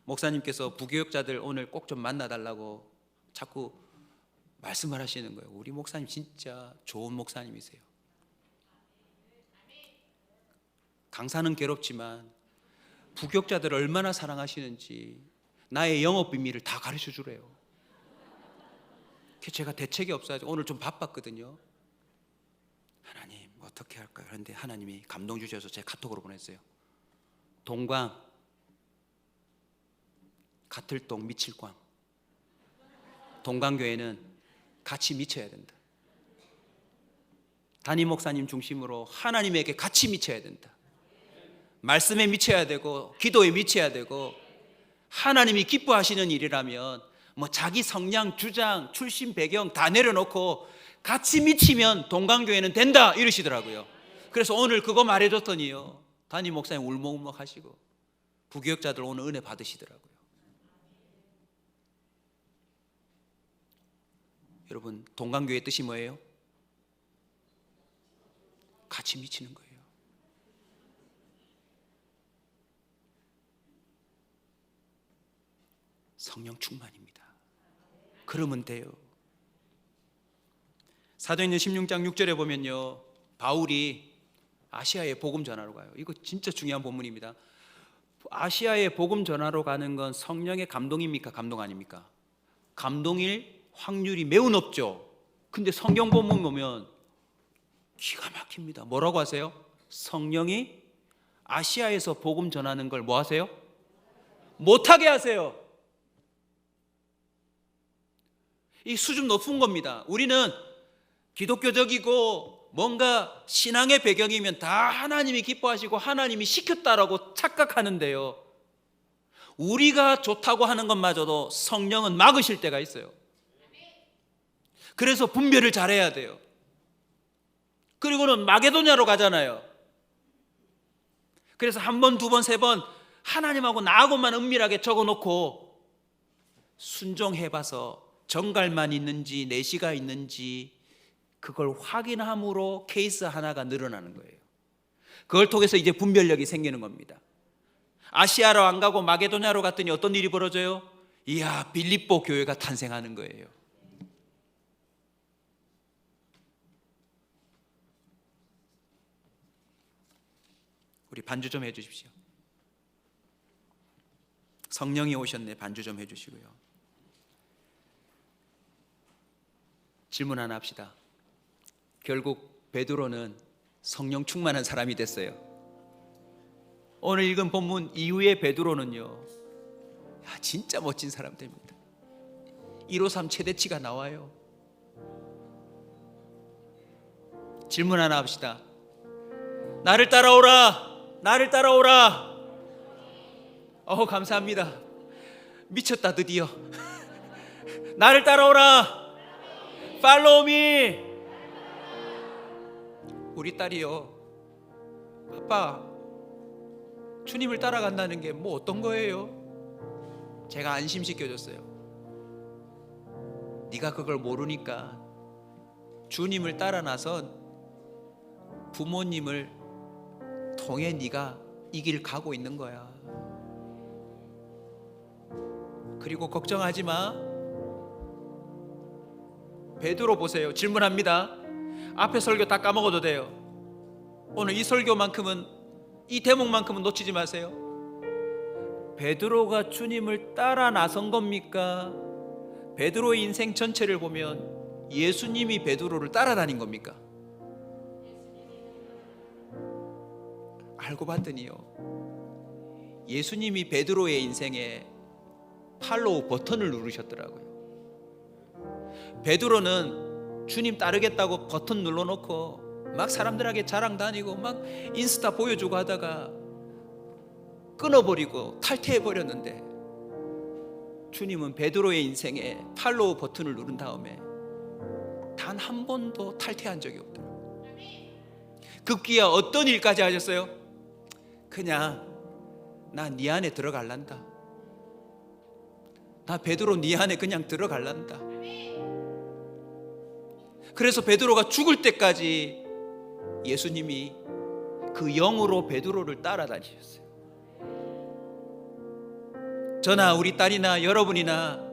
Speaker 1: 목사님께서 부교육자들 오늘 꼭 좀 만나달라고 자꾸 말씀을 하시는 거예요. 우리 목사님 진짜 좋은 목사님이세요. 강사는 괴롭지만 부교육자들을 얼마나 사랑하시는지 나의 영업 비밀을 다 가르쳐 주래요. 제가 대책이 없어서 오늘 좀 바빴거든요. 하나님 어떻게 할까요? 그런데 하나님이 감동 주셔서 제 카톡으로 보냈어요. 동광 가틀동 미칠광, 동광교회는 같이 미쳐야 된다. 담임 목사님 중심으로 하나님에게 같이 미쳐야 된다. 말씀에 미쳐야 되고 기도에 미쳐야 되고, 하나님이 기뻐하시는 일이라면 뭐 자기 성향, 주장, 출신 배경 다 내려놓고 같이 미치면 동광교회는 된다 이러시더라고요. 그래서 오늘 그거 말해줬더니요 담임 목사님 울먹울먹 하시고 부교육자들 오늘 은혜 받으시더라고요. 여러분 동광교회의 뜻이 뭐예요? 같이 미치는 거예요. 성령 충만입니다. 그러면 돼요. 사도행전 16장 6절에 보면요, 바울이 아시아에 복음 전하러 가요. 이거 진짜 중요한 본문입니다. 아시아에 복음 전하러 가는 건 성령의 감동입니까? 감동 아닙니까? 감동일 확률이 매우 높죠. 근데 성경 본문 보면 기가 막힙니다. 뭐라고 하세요? 성령이 아시아에서 복음 전하는 걸 뭐 하세요? 못하게 하세요. 이 수준 높은 겁니다. 우리는 기독교적이고 뭔가 신앙의 배경이면 다 하나님이 기뻐하시고 하나님이 시켰다라고 착각하는데요, 우리가 좋다고 하는 것마저도 성령은 막으실 때가 있어요. 그래서 분별을 잘해야 돼요. 그리고는 마게도냐로 가잖아요. 그래서 한 번, 두 번, 세 번 하나님하고 나하고만 은밀하게 적어놓고 순종해봐서 정갈만 있는지 내시가 있는지 그걸 확인함으로 케이스 하나가 늘어나는 거예요. 그걸 통해서 이제 분별력이 생기는 겁니다. 아시아로 안 가고 마게도냐로 갔더니 어떤 일이 벌어져요? 이야, 빌립보 교회가 탄생하는 거예요. 우리 반주 좀 해주십시오. 성령이 오셨네. 반주 좀 해주시고요. 질문 하나 합시다. 결국 베드로는 성령 충만한 사람이 됐어요. 오늘 읽은 본문 이후에 베드로는요, 진짜 멋진 사람 됩니다. 153 최대치가 나와요. 질문 하나 합시다. 나를 따라오라, 나를 따라오라. 감사합니다. 미쳤다 드디어. 나를 따라오라. Follow me. 우리 딸이요, 아빠, 주님을 따라간다는 게 뭐 어떤 거예요? 제가 안심시켜줬어요. 네가 그걸 모르니까 주님을 따라 나선 부모님을 통해 네가 이 길 가고 있는 거야. 그리고 걱정하지 마. 베드로 보세요. 질문합니다. 앞에 설교 다 까먹어도 돼요. 오늘 이 설교만큼은, 이 대목만큼은 놓치지 마세요. 베드로가 주님을 따라 나선 겁니까? 베드로의 인생 전체를 보면 예수님이 베드로를 따라다닌 겁니까? 알고 봤더니요, 예수님이 베드로의 인생에 팔로우 버튼을 누르셨더라고요. 베드로는 주님 따르겠다고 버튼 눌러놓고 막 사람들에게 자랑 다니고 막 인스타 보여주고 하다가 끊어버리고 탈퇴해버렸는데, 주님은 베드로의 인생에 팔로우 버튼을 누른 다음에 단 한 번도 탈퇴한 적이 없더라고요. 급기야 어떤 일까지 하셨어요? 그냥 나 네 안에 들어갈란다. 나 베드로 네 안에 그냥 들어갈란다. 그래서 베드로가 죽을 때까지 예수님이 그 영으로 베드로를 따라다니셨어요. 저나 우리 딸이나 여러분이나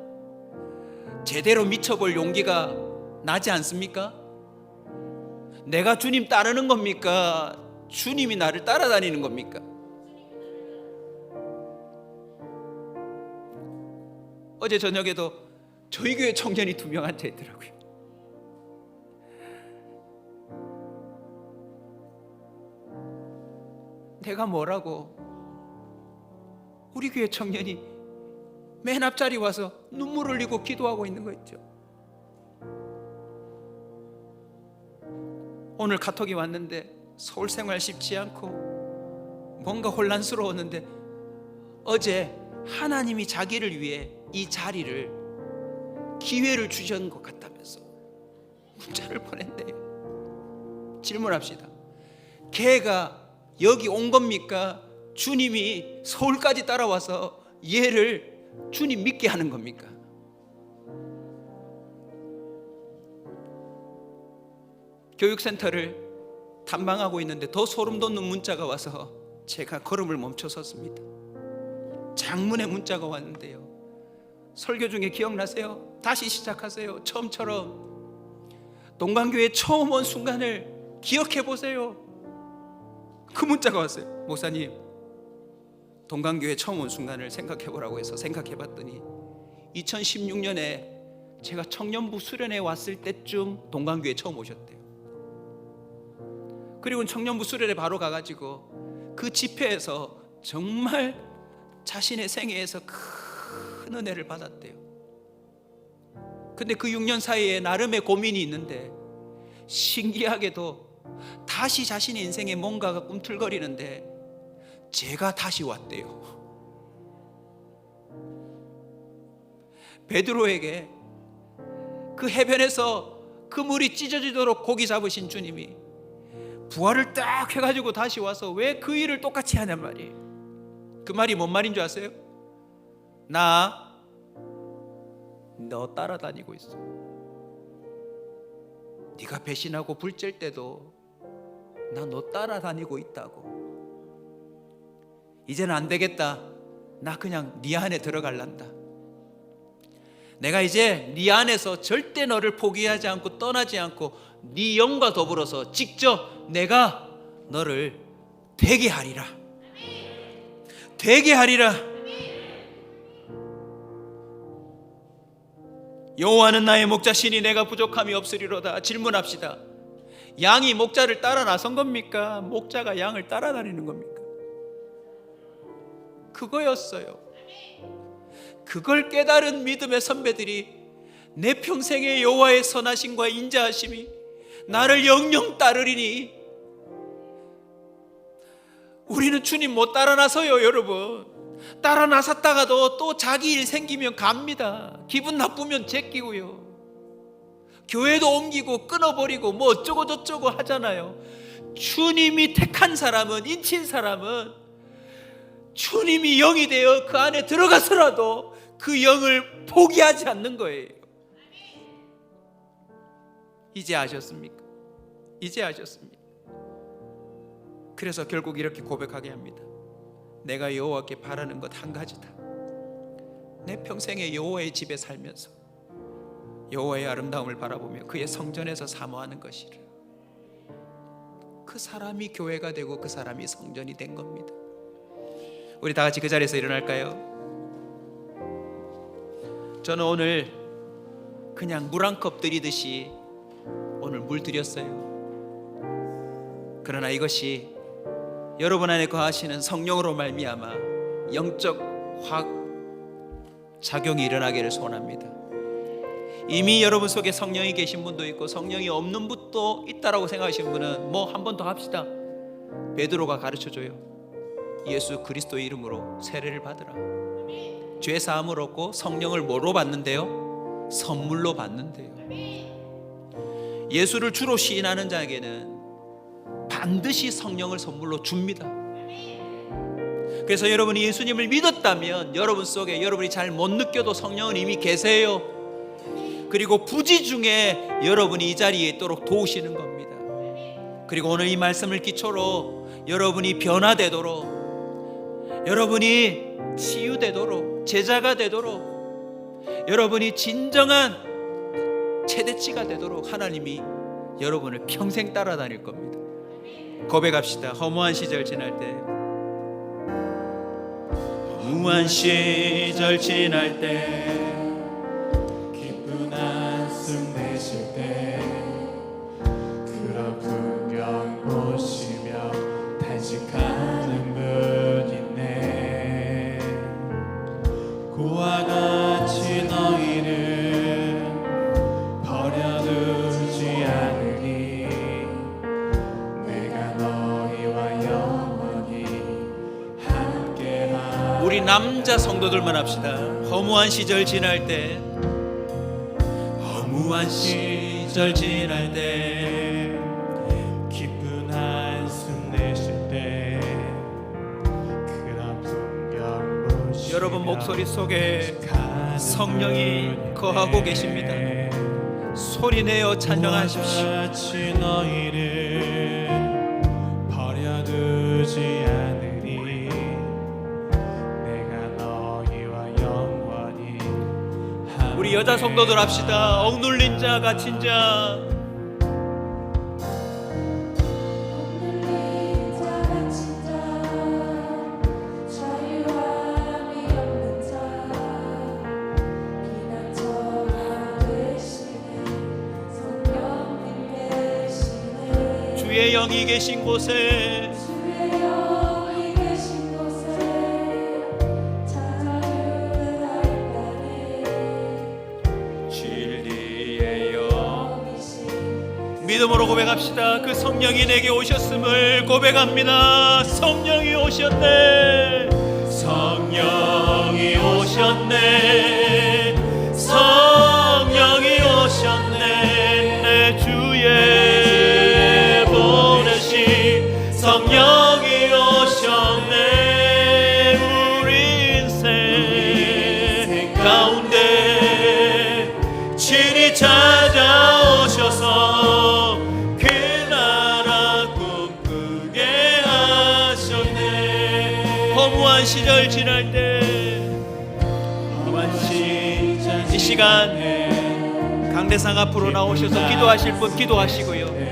Speaker 1: 제대로 미쳐볼 용기가 나지 않습니까? 내가 주님 따르는 겁니까? 주님이 나를 따라다니는 겁니까? 어제 저녁에도 저희 교회 청년이 2명 앉아 있더라고요. 내가 뭐라고? 우리 교회 청년이 맨 앞자리 와서 눈물 흘리고 기도하고 있는 거 있죠. 오늘 카톡이 왔는데 서울 생활 쉽지 않고 뭔가 혼란스러웠는데, 어제 하나님이 자기를 위해 이 자리를, 기회를 주신 것 같다면서 문자를 보냈네요. 질문합시다. 걔가 여기 온 겁니까? 주님이 서울까지 따라와서 얘를 주님 믿게 하는 겁니까? 교육센터를 탐방하고 있는데 더 소름 돋는 문자가 와서 제가 걸음을 멈춰 섰습니다. 장문의 문자가 왔는데요, 설교 중에 기억나세요? 다시 시작하세요. 처음처럼 동강교회 처음 온 순간을 기억해 보세요. 그 문자가 왔어요. 목사님, 동강교회 처음 온 순간을 생각해 보라고 해서 생각해 봤더니 2016년에 제가 청년부 수련회 왔을 때쯤 동강교회 처음 오셨대요. 그리고 청년부 수련회 바로 가가지고 그 집회에서 정말 자신의 생애에서 큰 은혜를 받았대요. 근데 그 6년 사이에 나름의 고민이 있는데, 신기하게도 다시 자신의 인생에 뭔가가 꿈틀거리는데 제가 다시 왔대요. 베드로에게 그 해변에서 그 물이 찢어지도록 고기 잡으신 주님이 부활을 딱 해가지고 다시 와서 왜 그 일을 똑같이 하냔 말이에요. 그 말이 뭔 말인 줄 아세요? 나 너 따라다니고 있어. 네가 배신하고 불질 때도 나 너 따라다니고 있다고. 이제는 안 되겠다. 나 그냥 네 안에 들어갈란다. 내가 이제 네 안에서 절대 너를 포기하지 않고 떠나지 않고 네 영과 더불어서 직접 내가 너를 되게 하리라. 되게 하리라. 여호와는 나의 목자시니 내가 부족함이 없으리로다. 질문합시다. 양이 목자를 따라 나선 겁니까? 목자가 양을 따라다니는 겁니까? 그거였어요. 그걸 깨달은 믿음의 선배들이 내 평생의 여호와의 선하심과 인자하심이 나를 영영 따르리니. 우리는 주님 못 따라 나서요, 여러분. 따라 나섰다가도 또 자기 일 생기면 갑니다. 기분 나쁘면 제끼고요. 교회도 옮기고 끊어버리고 뭐 어쩌고 저쩌고 하잖아요. 주님이 택한 사람은, 인친 사람은 주님이 영이 되어 그 안에 들어가서라도 그 영을 포기하지 않는 거예요. 이제 아셨습니까? 이제 아셨습니까? 그래서 결국 이렇게 고백하게 합니다. 내가 여호와께 바라는 것 한 가지다. 내 평생에 여호와의 집에 살면서 여호와의 아름다움을 바라보며 그의 성전에서 사모하는 것이라. 그 사람이 교회가 되고 그 사람이 성전이 된 겁니다. 우리 다 같이 그 자리에서 일어날까요? 저는 오늘 그냥 물 한 컵 드리듯이 오늘 물 드렸어요. 그러나 이것이 여러분 안에 거하시는 성령으로 말미암아 영적 화학 작용이 일어나기를 소원합니다. 이미 여러분 속에 성령이 계신 분도 있고 성령이 없는 분도 있다라고 생각하시는 분은 뭐 한 번 더 합시다. 베드로가 가르쳐줘요. 예수 그리스도의 이름으로 세례를 받으라. 죄 사함을 얻고 성령을 뭐로 받는데요? 선물로 받는데요. 예수를 주로 시인하는 자에게는 반드시 성령을 선물로 줍니다. 그래서 여러분이 예수님을 믿었다면 여러분 속에 여러분이 잘 못 느껴도 성령은 이미 계세요. 그리고 부지 중에 여러분이 이 자리에 있도록 도우시는 겁니다. 그리고 오늘 이 말씀을 기초로 여러분이 변화되도록, 여러분이 치유되도록, 제자가 되도록, 여러분이 진정한 최대치가 되도록 하나님이 여러분을 평생 따라다닐 겁니다. 고백합시다. 허무한 시절 지날 때, 허무한 시절 지날 때,
Speaker 2: 기쁜 한숨 내쉴 때, 그런 풍경 보시며 탄식하는 분 있네. 그와 같이 너희를 버려두지 않으니 내가 너희와 영원히 함께하리.
Speaker 1: 우리 남자 성도들만 합시다. 허무한 시절 지날 때, 허무한 시절 지날 때,
Speaker 2: 기쁜 한숨 내쉴 때, 그런 풍경 보시며
Speaker 1: 여러분 목소리 속에 성령이 거하고 계십니다. 소리내어 찬양하십시오.
Speaker 2: 같이 너희를 버려두지 않으니 내가 너희와 영원히
Speaker 1: 우리 여자 성도들 합시다. 억눌린 자, 갇힌 자, 주의 영이 계신 곳에 진리의 영. 믿음으로 고백합시다. 그 성령이 내게 오셨음을 고백합니다. 성령이 오셨네. 성령이 오셨네. 성령이 오셨네. 내 주의 성령이 오셨네. 우리 인생 가운데 친히 찾아오셔서 그 나라 꿈꾸게 하셨네. 허무한 시절 지날 때, 허무한 시절 이 시간 강대상 앞으로 나오셔서 기도하실 분 기도하시고요.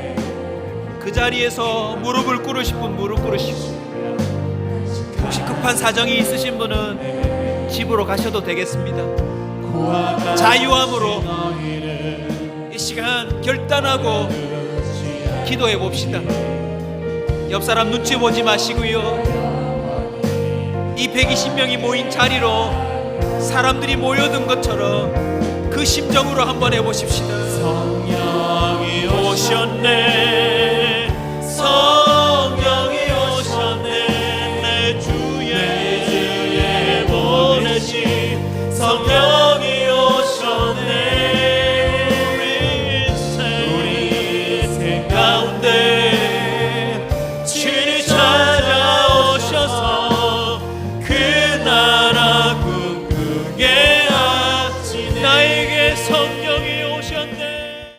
Speaker 1: 그 자리에서 무릎을 꿇으실 분 무릎 꿇으시고, 혹시 급한 사정이 있으신 분은 집으로 가셔도 되겠습니다. 자유함으로 이 시간 결단하고 기도해 봅시다. 옆 사람 눈치 보지 마시고요. 이 120명이 모인 자리로 사람들이 모여든 것처럼 그 심정으로 한번 해보십시다.
Speaker 2: 성령이
Speaker 1: 오셨네.